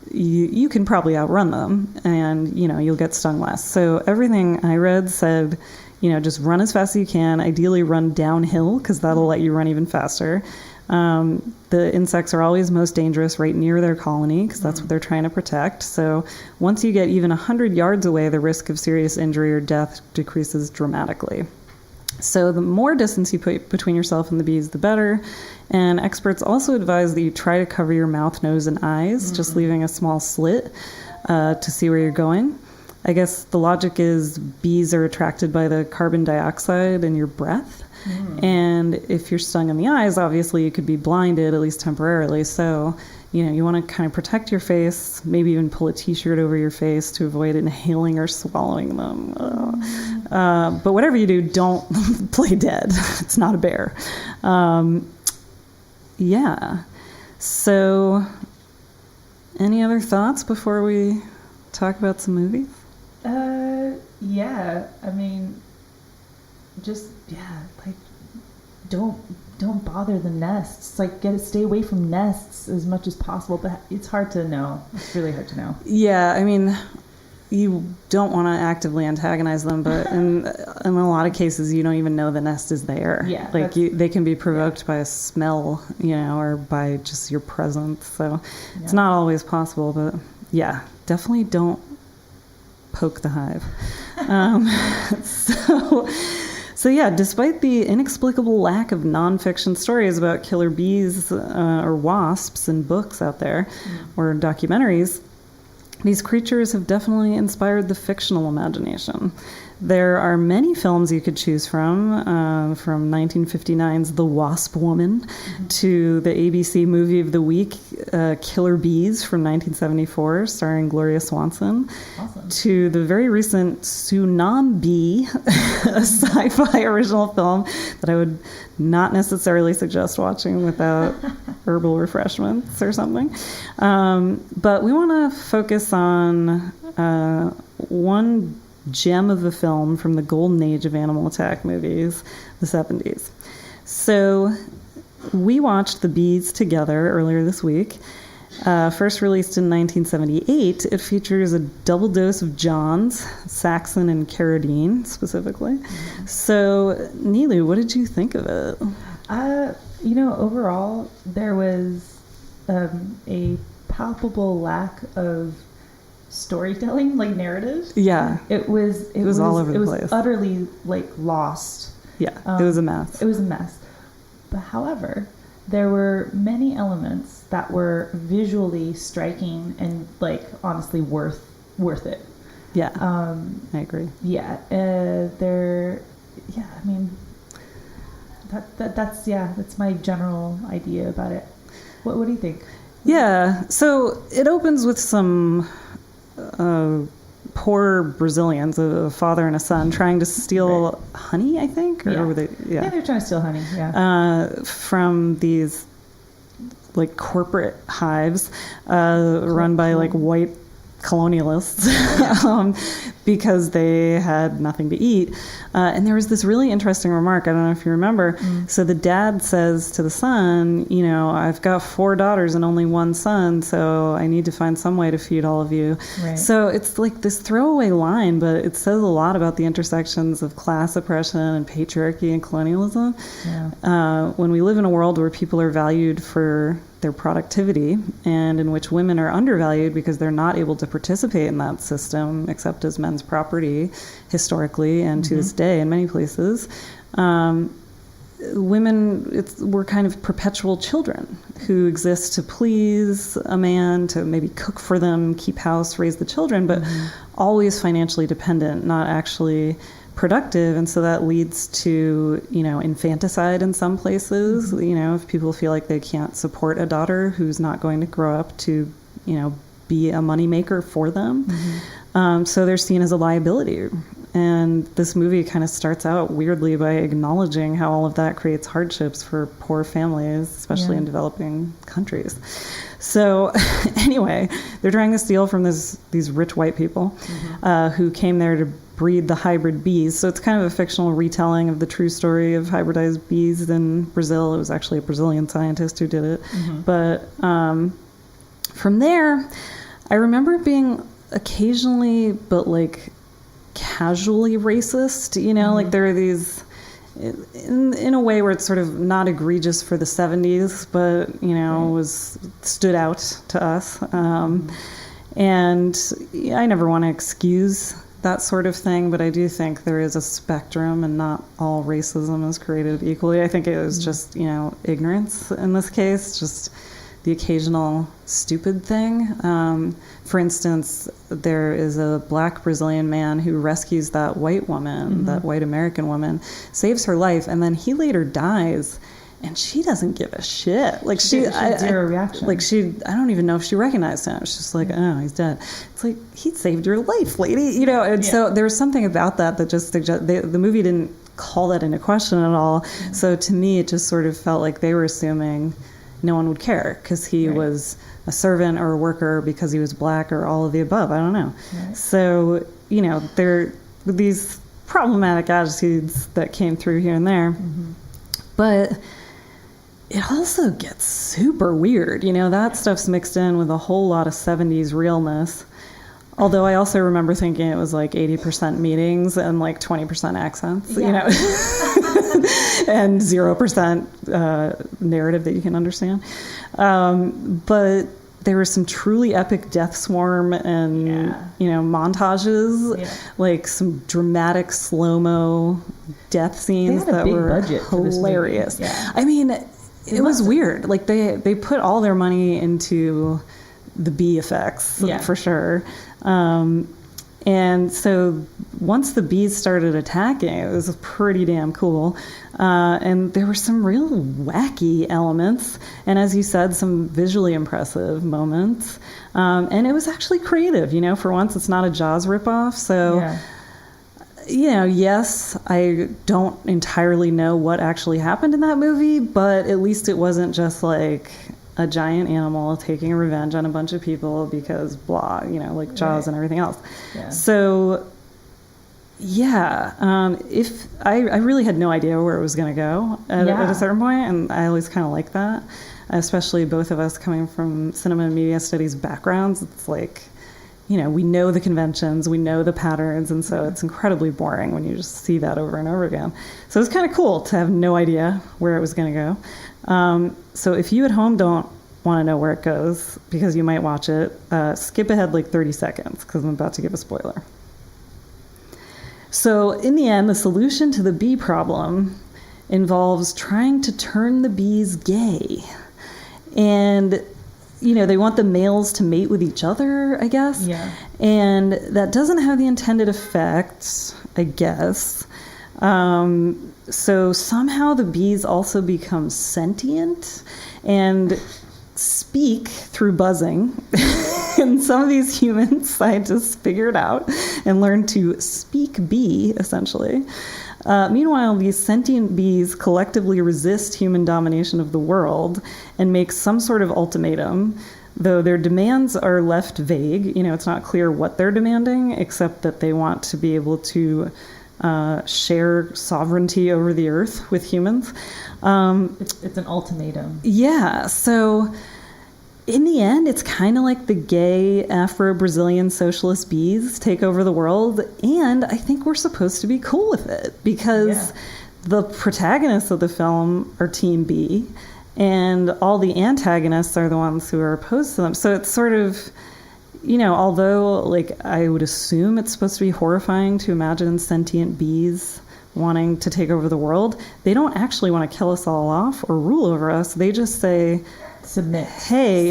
you can probably outrun them, and you'll get stung less. So everything I read said, just run as fast as you can. Ideally run downhill, because that'll let you run even faster. The insects are always most dangerous right near their colony, because that's what they're trying to protect. So once you get even 100 yards away, the risk of serious injury or death decreases dramatically. So the more distance you put between yourself and the bees, the better. And experts also advise that you try to cover your mouth, nose, and eyes, just leaving a small slit to see where you're going. I guess the logic is bees are attracted by the carbon dioxide in your breath. And if you're stung in the eyes, obviously you could be blinded, at least temporarily. So, you want to kind of protect your face, maybe even pull a t-shirt over your face to avoid inhaling or swallowing them. But whatever you do, don't play dead. It's not a bear. Yeah. So, any other thoughts before we talk about some movies? Yeah. I mean, don't don't bother the nests. Like, stay away from nests as much as possible. But it's hard to know. It's really hard to know. Yeah, I mean, you don't want to actively antagonize them, but in a lot of cases, you don't even know the nest is there. Yeah, like they can be provoked by a smell, or by just your presence. So it's not always possible, but yeah, definitely don't poke the hive. So yeah, despite the inexplicable lack of nonfiction stories about killer bees or wasps in books out there or documentaries, these creatures have definitely inspired the fictional imagination. There are many films you could choose from 1959's The Wasp Woman to the ABC movie of the week, Killer Bees from 1974, starring Gloria Swanson, to the very recent Tsunami, a sci-fi original film that I would not necessarily suggest watching without herbal refreshments or something. But we want to focus on one gem of a film from the golden age of animal attack movies, the 70s. So we watched The Bees together earlier this week. First released in 1978, it features a double dose of Johns, Saxon and Carradine specifically. So, Nilu, what did you think of it? Overall, there was a palpable lack of storytelling, like narrative. Yeah. It was all over the place. It was utterly lost. Yeah, it was a mess. It was a mess. But however, there were many elements that were visually striking and honestly worth it. Yeah. I agree. Yeah. That's my general idea about it. What do you think? Yeah. So it opens with some poor Brazilians, a father and a son, trying to steal honey, I think? Or were they, they're trying to steal honey, from these corporate hives run by white colonialists because they had nothing to eat. And there was this really interesting remark. I don't know if you remember. So the dad says to the son, I've got 4 daughters and only 1 son, so I need to find some way to feed all of you. Right. So it's this throwaway line, but it says a lot about the intersections of class oppression and patriarchy and colonialism. Yeah. When we live in a world where people are valued for their productivity and in which women are undervalued because they're not able to participate in that system except as men's property historically and to this day in many places, women, we're kind of perpetual children who exist to please a man, to maybe cook for them, keep house, raise the children, but always financially dependent, not actually productive. And so that leads to, infanticide in some places. If people feel like they can't support a daughter who's not going to grow up to, be a moneymaker for them. So they're seen as a liability. And this movie kind of starts out weirdly by acknowledging how all of that creates hardships for poor families, especially in developing countries. So anyway, they're trying to steal from these rich white people who came there to breed the hybrid bees. So it's kind of a fictional retelling of the true story of hybridized bees in Brazil. It was actually a Brazilian scientist who did it. But from there, I remember it being occasionally, but casually racist, there are these, in a way where it's sort of not egregious for the 70s, but, stood out to us. And I never want to excuse that sort of thing, but I do think there is a spectrum and not all racism is created equally. I think it was just, ignorance in this case, just the occasional stupid thing. For instance, there is a black Brazilian man who rescues that white woman, that white American woman, saves her life, and then he later dies, and she doesn't give a shit. She had zero reaction. I don't even know if she recognized him. It's just oh, he's dead. It's he saved your life, lady. And so there was something about that just suggests the movie didn't call that into question at all. So to me, it just sort of felt like they were assuming no one would care because he was a servant or a worker, because he was black, or all of the above. I don't know. Right. So, there were these problematic attitudes that came through here and there. But it also gets super weird. That stuff's mixed in with a whole lot of 70s realness. Although I also remember thinking it was like 80% meetings and like 20% accents, and 0% narrative that you can understand. But there was some truly epic death swarm and, montages, like some dramatic slow-mo death scenes that were hilarious. Yeah. I mean, it was weird. Like they put all their money into the bee effects, for sure. And so once the bees started attacking, it was pretty damn cool. And there were some real wacky elements. And as you said, some visually impressive moments. And it was actually creative, for once it's not a Jaws ripoff. So, yes, I don't entirely know what actually happened in that movie, but at least it wasn't just like a giant animal taking revenge on a bunch of people because blah, like Jaws and everything else. Yeah. So, if I really had no idea where it was going to go at a certain point, and I always kind of like that, especially both of us coming from cinema and media studies backgrounds. It's like, we know the conventions, we know the patterns, and so it's incredibly boring when you just see that over and over again. So it's kind of cool to have no idea where it was going to go. So if you at home don't want to know where it goes, because you might watch it, skip ahead like 30 seconds, because I'm about to give a spoiler. So in the end, the solution to the bee problem involves trying to turn the bees gay. And they want the males to mate with each other, I guess. Yeah. And that doesn't have the intended effect, I guess. So somehow the bees also become sentient and speak through buzzing. And some of these human scientists figure it out and learn to speak bee, essentially. Meanwhile, these sentient bees collectively resist human domination of the world and make some sort of ultimatum, though their demands are left vague. It's not clear what they're demanding, except that they want to be able to share sovereignty over the earth with humans. It's an ultimatum. Yeah, so in the end, it's kind of like the gay Afro-Brazilian socialist bees take over the world, and I think we're supposed to be cool with it, because the protagonists of the film are Team B, and all the antagonists are the ones who are opposed to them. So it's sort of, although like I would assume it's supposed to be horrifying to imagine sentient bees wanting to take over the world, they don't actually want to kill us all off or rule over us. They just say, submit. Hey,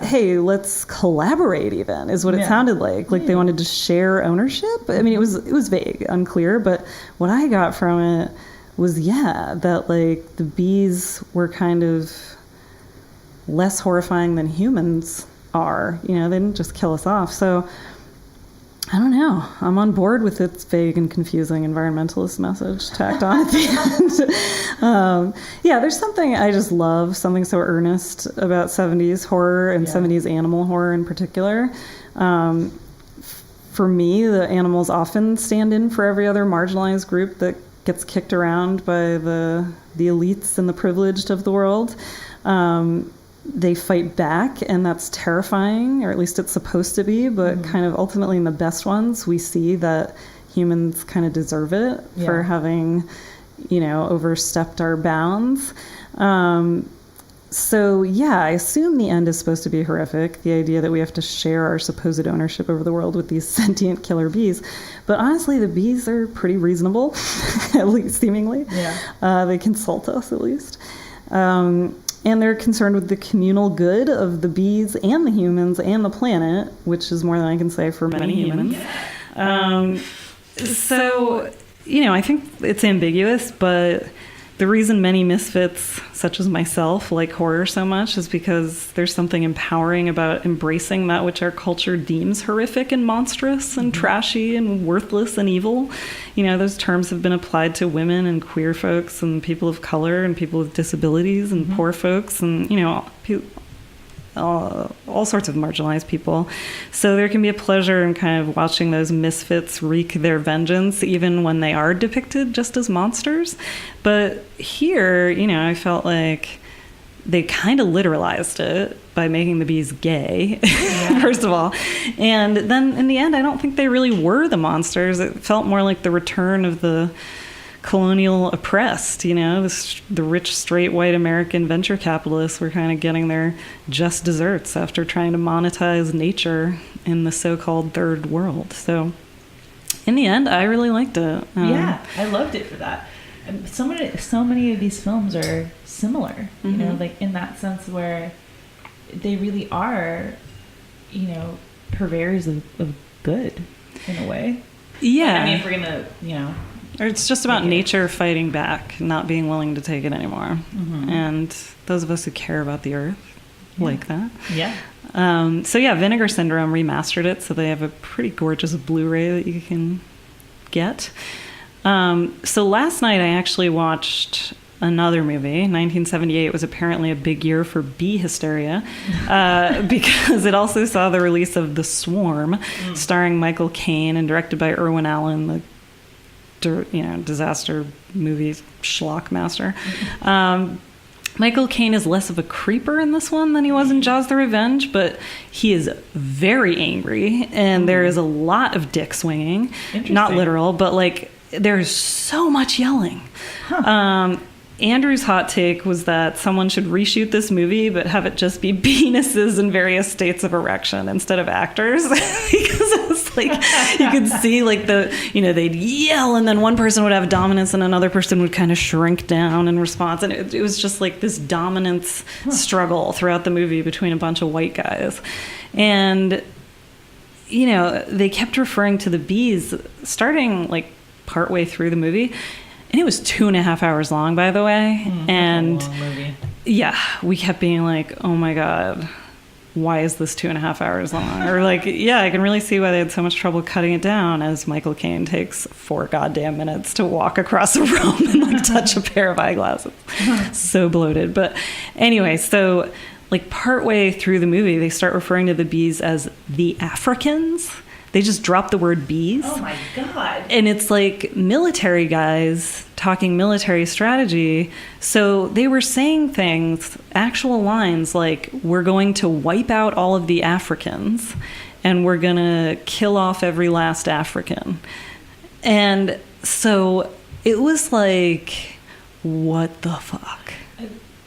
hey, let's collaborate even, is what it sounded like. Like they wanted to share ownership. I mean, it was vague, unclear, but what I got from it was, that like the bees were kind of less horrifying than humans are. They didn't just kill us off. So I don't know. I'm on board with its vague and confusing environmentalist message tacked on at the end. There's something I just love, something so earnest about 70s horror and 70s animal horror in particular. For me, the animals often stand in for every other marginalized group that gets kicked around by the elites and the privileged of the world. They fight back, and that's terrifying, or at least it's supposed to be, but kind of ultimately in the best ones, we see that humans kind of deserve it for having, overstepped our bounds. So, I assume the end is supposed to be horrific, the idea that we have to share our supposed ownership over the world with these sentient killer bees. But honestly, the bees are pretty reasonable, at least seemingly. Yeah. They consult us, at least. And they're concerned with the communal good of the bees and the humans and the planet, which is more than I can say for many humans. So, I think it's ambiguous, but the reason many misfits, such as myself, like horror so much is because there's something empowering about embracing that which our culture deems horrific and monstrous and trashy and worthless and evil. Those terms have been applied to women and queer folks and people of color and people with disabilities and poor folks and, all sorts of marginalized people. So there can be a pleasure in kind of watching those misfits wreak their vengeance, even when they are depicted just as monsters. But here, I felt like they kind of literalized it by making the bees gay, first of all. And then in the end, I don't think they really were the monsters. It felt more like the return of the colonial oppressed, the rich, straight, white American venture capitalists were kind of getting their just desserts after trying to monetize nature in the so-called third world. So in the end, I really liked it. Yeah, I loved it for that. So many of these films are similar, like in that sense where they really are, purveyors of good in a way. Yeah. I mean, if we're gonna, Or it's just about nature fighting back, not being willing to take it anymore. Mm-hmm. And those of us who care about the earth like that. Yeah. Vinegar Syndrome remastered it, so they have a pretty gorgeous Blu-ray that you can get. So last night I actually watched another movie. 1978 was apparently a big year for bee hysteria because it also saw the release of The Swarm, starring Michael Caine and directed by Irwin Allen, the disaster movie schlock master. Michael Caine is less of a creeper in this one than he was in Jaws the Revenge, but he is very angry, and there is a lot of dick swinging. Not literal, but like there's so much yelling. Andrew's hot take was that someone should reshoot this movie but have it just be penises in various states of erection instead of actors because it was like you could see like they'd yell and then one person would have dominance and another person would kind of shrink down in response, and it was just like this dominance struggle throughout the movie between a bunch of white guys. And they kept referring to the bees starting like partway through the movie. And it was 2.5 hours long, by the way. And that's a long movie. Yeah, we kept being like, oh my God, why is this 2.5 hours long? Or like, yeah, I can really see why they had so much trouble cutting it down, as Michael Caine takes 4 goddamn minutes to walk across a room and like touch a pair of eyeglasses. So bloated. But anyway, so like partway through the movie, they start referring to the bees as the Africans. They just drop the word bees. Oh my God. And it's like military guys talking military strategy. So they were saying things, actual lines like, we're going to wipe out all of the Africans and we're going to kill off every last African. And so it was like, what the fuck?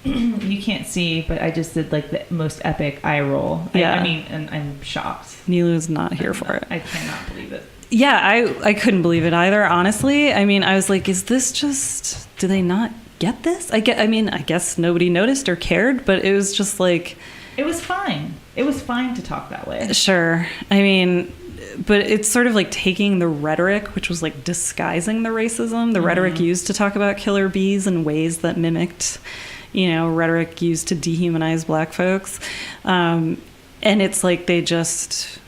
You can't see, but I just did like the most epic eye roll. Yeah. I mean, and I'm shocked. Nilo is not here for it. I cannot believe it. Yeah, I couldn't believe it either, honestly. I mean, I was like, is this just, do they not get this? I guess nobody noticed or cared, but it was just like... It was fine. It was fine to talk that way. Sure. I mean, but it's sort of like taking the rhetoric, which was like disguising the racism, the rhetoric used to talk about killer bees in ways that mimicked... rhetoric used to dehumanize black folks. And it's like they just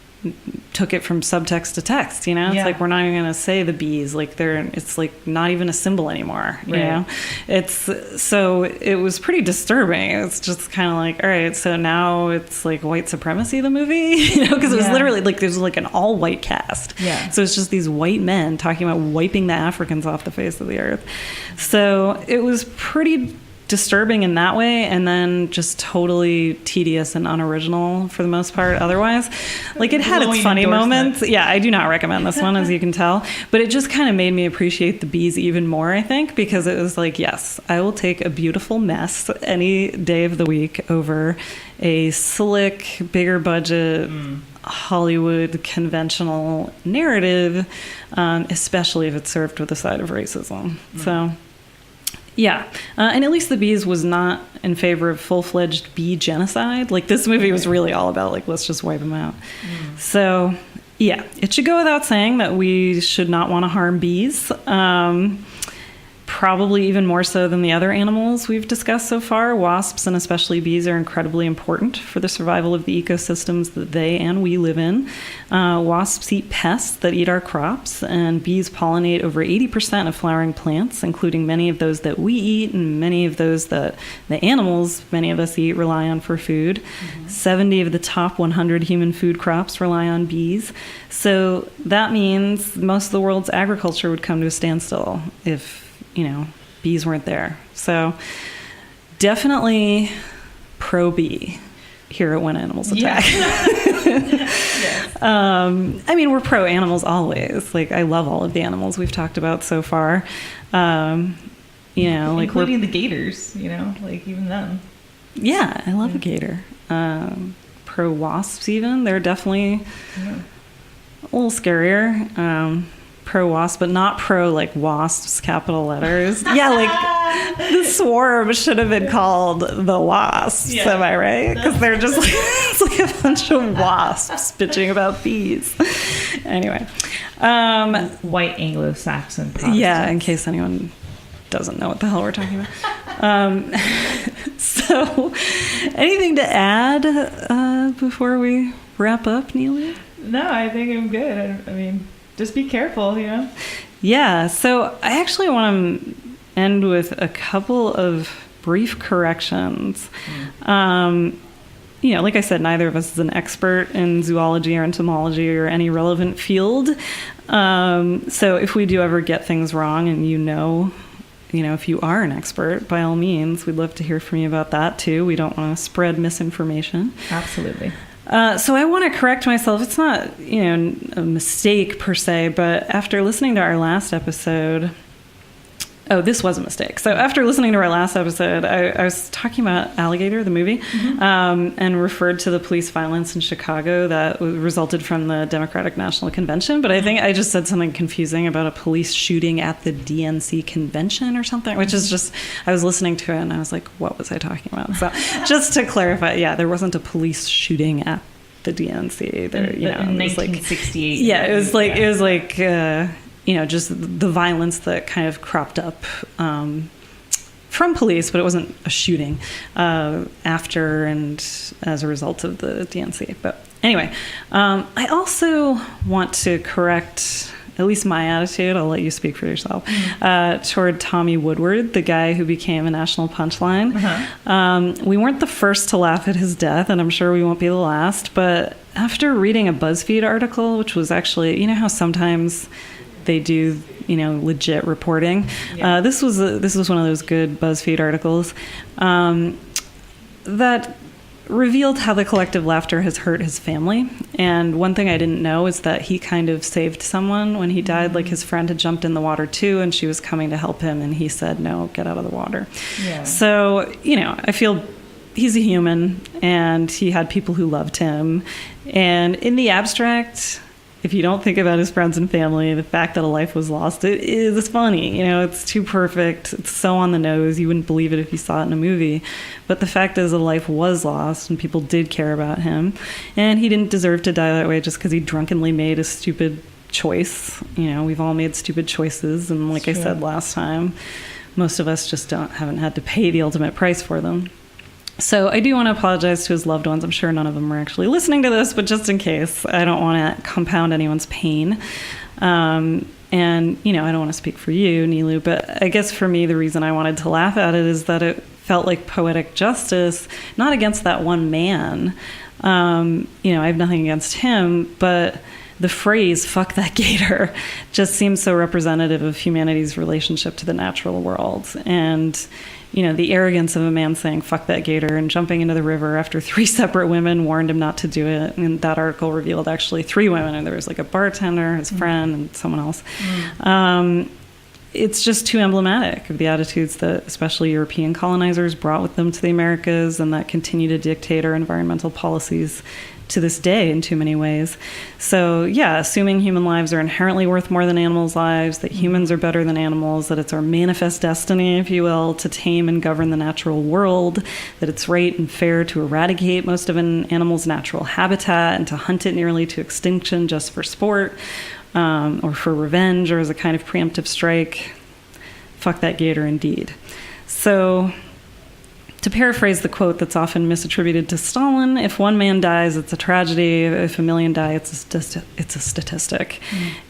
took it from subtext to text, It's like, we're not even going to say the bees. Like it's like not even a symbol anymore, you know? So it was pretty disturbing. It's just kind of like, all right, so now it's like white supremacy, the movie, because it was literally like, there's like an all white cast. Yeah. So it's just these white men talking about wiping the Africans off the face of the earth. So it was pretty disturbing in that way, and then just totally tedious and unoriginal for the most part otherwise. Like, it had its funny moments. Yeah, I do not recommend this one, as you can tell, but it just kind of made me appreciate the bees even more, I think, because it was like, yes, I will take a beautiful mess any day of the week over a slick, bigger budget Hollywood conventional narrative, especially if it's served with a side of racism. So yeah, and at least the bees was not in favor of full-fledged bee genocide. Like, this movie was really all about, like, let's just wipe them out. So, yeah, it should go without saying that we should not want to harm bees. probably even more so than the other animals we've discussed so far, wasps and especially bees are incredibly important for the survival of the ecosystems that they and we live in. Wasps eat pests that eat our crops, and bees pollinate over 80% of flowering plants, including many of those that we eat and many of those that the animals many of us eat rely on for food. 70 of the top 100 human food crops rely on bees. So that means most of the world's agriculture would come to a standstill if, bees weren't there. So definitely pro-bee here at When Animals Attack. Yes. We're pro-animals always. Like, I love all of the animals we've talked about so far. Including the gators, even them. Yeah, I love a gator. Pro-wasps even. They're definitely a little scarier. Pro-wasp, but not wasps, capital letters. Yeah, the swarm should have been called the wasps, am I right? Because they're just it's like a bunch of wasps bitching about bees. Anyway. White Anglo-Saxon Protestants. Yeah, in case anyone doesn't know what the hell we're talking about. So, anything to add before we wrap up, Nilo? No, I think I'm good. Just be careful, Yeah, so I actually want to end with a couple of brief corrections. Like I said, neither of us is an expert in zoology or entomology or any relevant field. So if we do ever get things wrong and if you are an expert, by all means, we'd love to hear from you about that too. We don't want to spread misinformation. Absolutely. So I want to correct myself. It's not, a mistake per se, but after listening to our last episode, this was a mistake. So after listening to our last episode, I was talking about Alligator, the movie, and referred to the police violence in Chicago that resulted from the Democratic National Convention. But I think I just said something confusing about a police shooting at the DNC convention or something, which is just, I was listening to it and I was like, what was I talking about? So just to clarify, there wasn't a police shooting at the DNC. There, in 1968. It was just the violence that kind of cropped up from police, but it wasn't a shooting after and as a result of the DNC. But anyway, I also want to correct at least my attitude, I'll let you speak for yourself, toward Tommy Woodward, the guy who became a national punchline. We weren't the first to laugh at his death, and I'm sure we won't be the last, but after reading a BuzzFeed article, which was actually, how sometimes they do, legit reporting. Yeah. This was one of those good BuzzFeed articles that revealed how the collective laughter has hurt his family. And one thing I didn't know is that he kind of saved someone when he died. Like, his friend had jumped in the water too, and she was coming to help him, and he said, "No, get out of the water." Yeah. So, I feel he's a human, and he had people who loved him. And in the abstract, if you don't think about his friends and family, the fact that a life was lost, it is funny. It's too perfect. It's so on the nose. You wouldn't believe it if you saw it in a movie. But the fact is, a life was lost, and people did care about him. And he didn't deserve to die that way just because he drunkenly made a stupid choice. We've all made stupid choices. And like I said last time, most of us just haven't had to pay the ultimate price for them. So I do want to apologize to his loved ones. I'm sure none of them are actually listening to this, but just in case, I don't want to compound anyone's pain. And, I don't want to speak for you, Nilo, but I guess for me, the reason I wanted to laugh at it is that it felt like poetic justice, not against that one man. I have nothing against him, but the phrase, "fuck that gator," just seems so representative of humanity's relationship to the natural world. And, the arrogance of a man saying, "fuck that gator," and jumping into the river after 3 separate women warned him not to do it. And that article revealed actually 3 women, and there was a bartender, his friend, and someone else. It's just too emblematic of the attitudes that especially European colonizers brought with them to the Americas, and that continue to dictate our environmental policies to this day in too many ways. So assuming human lives are inherently worth more than animals' lives, that humans are better than animals, that it's our manifest destiny, if you will, to tame and govern the natural world, that it's right and fair to eradicate most of an animal's natural habitat and to hunt it nearly to extinction just for sport, or for revenge, or as a kind of preemptive strike. fuck that gator indeed. So, to paraphrase the quote that's often misattributed to Stalin, if one man dies, it's a tragedy. If a million die, it's a statistic.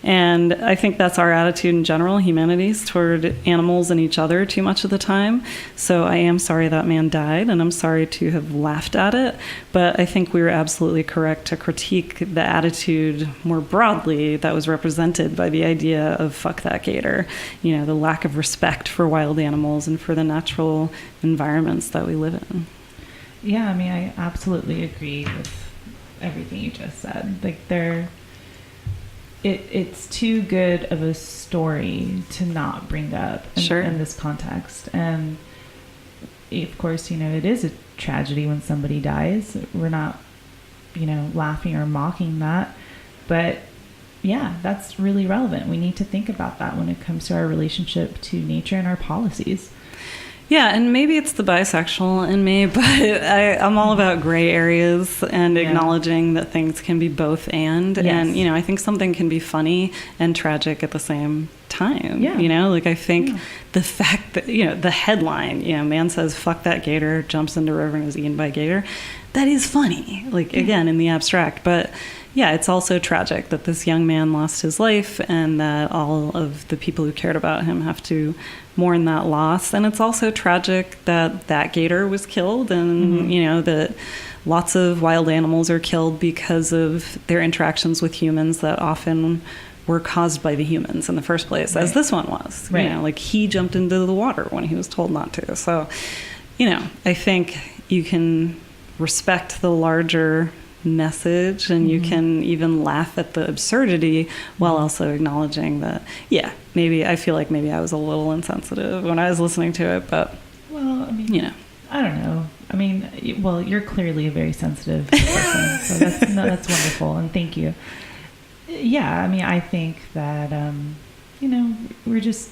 And I think that's our attitude in general, humanities, toward animals and each other too much of the time. So I am sorry that man died, and I'm sorry to have laughed at it. But I think we were absolutely correct to critique the attitude more broadly that was represented by the idea of fuck that gator. You know, the lack of respect for wild animals and for the natural environments that we live in. Yeah, I mean, I absolutely agree with everything you just said. Like, it's too good of a story to not bring up in this context. And of course, you know, it is a tragedy when somebody dies. We're not, you know, laughing or mocking that. But yeah, that's really relevant. We need to think about that when it comes to our relationship to nature and our policies. Yeah, and maybe it's the bisexual in me, but I'm all about gray areas and acknowledging that things can be both and. Yes. And, you know, I think something can be funny and tragic at the same time. Yeah. You know, like I think the fact that, you know, the headline, you know, man says, fuck that gator, jumps into river and is eaten by gator, that is funny, like, again, in the abstract. But yeah, it's also tragic that this young man lost his life and that all of the people who cared about him have to mourn that loss. And it's also tragic that that gator was killed and, you know, that lots of wild animals are killed because of their interactions with humans that often were caused by the humans in the first place, as this one was. Right. You know, like he jumped into the water when he was told not to. So, you know, I think you can respect the larger message and you can even laugh at the absurdity while also acknowledging that, yeah, maybe I feel like maybe I was a little insensitive when I was listening to it, but, well, I mean, you know. I don't know. I mean, well, you're clearly a very sensitive person, so that's wonderful, and thank you. Yeah, I mean, I think that, you know, we're just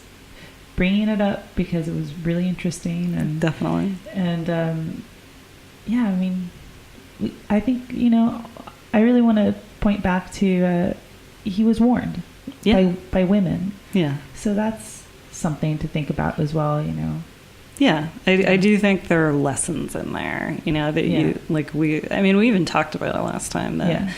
bringing it up because it was really interesting. And definitely. And, yeah, I mean, I think, you know, I really want to point back to he was warned by women. Yeah. So that's something to think about as well, you know. Yeah, I do think there are lessons in there, you know, that you, like we even talked about it last time, that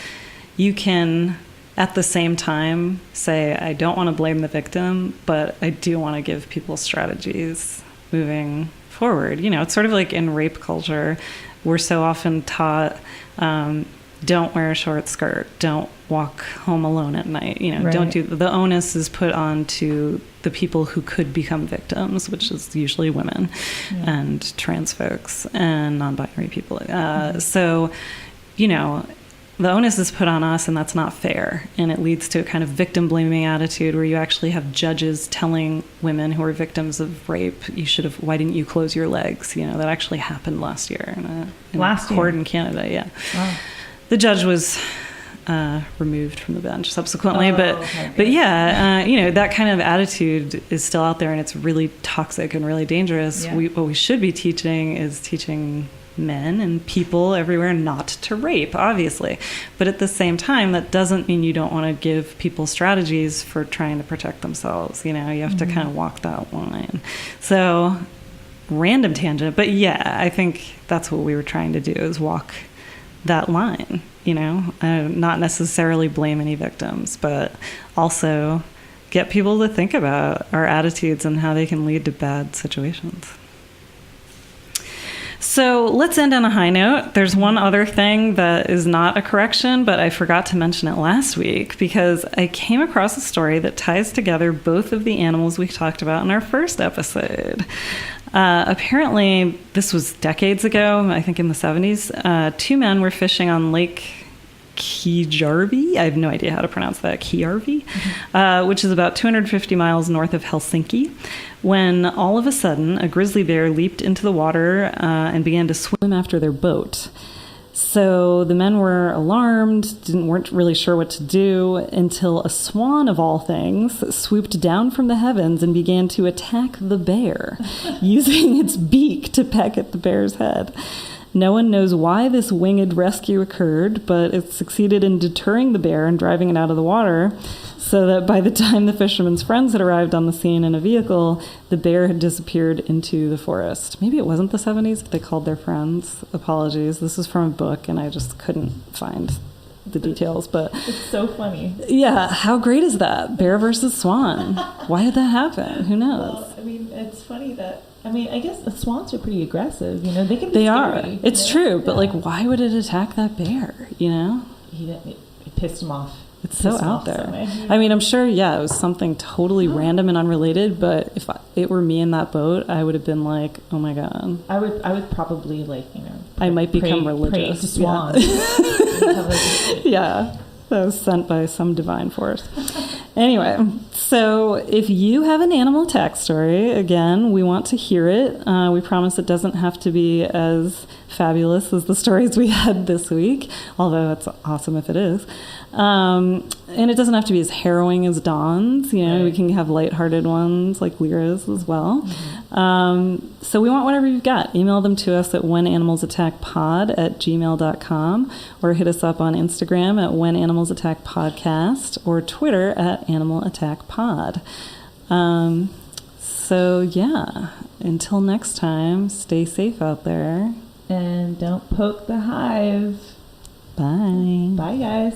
you can, at the same time, say, I don't want to blame the victim, but I do want to give people strategies moving forward. You know, it's sort of like in rape culture, we're so often taught, don't wear a short skirt, don't walk home alone at night, you know, don't do, the onus is put on to the people who could become victims, which is usually women and trans folks and non-binary people. So, you know, the onus is put on us, and that's not fair. And it leads to a kind of victim-blaming attitude where you actually have judges telling women who are victims of rape, why didn't you close your legs? You know, that actually happened last year in a court in Canada, Wow. The judge was removed from the bench subsequently, but yeah, you know, that kind of attitude is still out there, and it's really toxic and really dangerous. Yeah. What we should be teaching men and people everywhere not to rape, obviously. But at the same time, that doesn't mean you don't want to give people strategies for trying to protect themselves. You know, you have to kind of walk that line. So, random tangent, but yeah, I think that's what we were trying to do, is walk that line, you know, not necessarily blame any victims, but also get people to think about our attitudes and how they can lead to bad situations. So let's end on a high note. There's one other thing that is not a correction, but I forgot to mention it last week because I came across a story that ties together both of the animals we talked about in our first episode. Apparently, this was decades ago, I think in the 70s, two men were fishing on Lake Kijarvi. I have no idea how to pronounce that. Kijarvi, which is about 250 miles north of Helsinki, when all of a sudden a grizzly bear leaped into the water and began to swim after their boat. So the men were alarmed, weren't really sure what to do, until a swan, of all things, swooped down from the heavens and began to attack the bear, using its beak to peck at the bear's head. No one knows why this winged rescue occurred, but it succeeded in deterring the bear and driving it out of the water. so that by the time the fisherman's friends had arrived on the scene in a vehicle, the bear had disappeared into the forest. Maybe it wasn't the 70s, but they called their friends. Apologies. This is from a book, and I just couldn't find the details, but it's so funny. Yeah, how great is that? Bear versus swan. Why did that happen? Who knows? Well, I mean, it's funny that, I guess the swans are pretty aggressive, they can be They scary, are. It's true, but Yeah. why would it attack that bear, It pissed him off. It's so out there. I'm sure, it was something totally random and unrelated, but if it were me in that boat, I would have been like, oh my God. I would probably I might become religious. Pray to swans. Yeah, that was sent by some divine force. Anyway, so if you have an animal attack story, again, we want to hear it. We promise it doesn't have to be as fabulous as the stories we had this week, although it's awesome if it is. And it doesn't have to be as harrowing as Dawn's. Right. We can have lighthearted ones like Lyra's as well. Mm-hmm. So we want whatever you've got. Email them to us at whenanimalsattackpod@gmail.com, or hit us up on Instagram at whenanimalsattackpodcast, or Twitter at animalattackpod. Until next time, stay safe out there. And don't poke the hive. Bye. Bye, guys.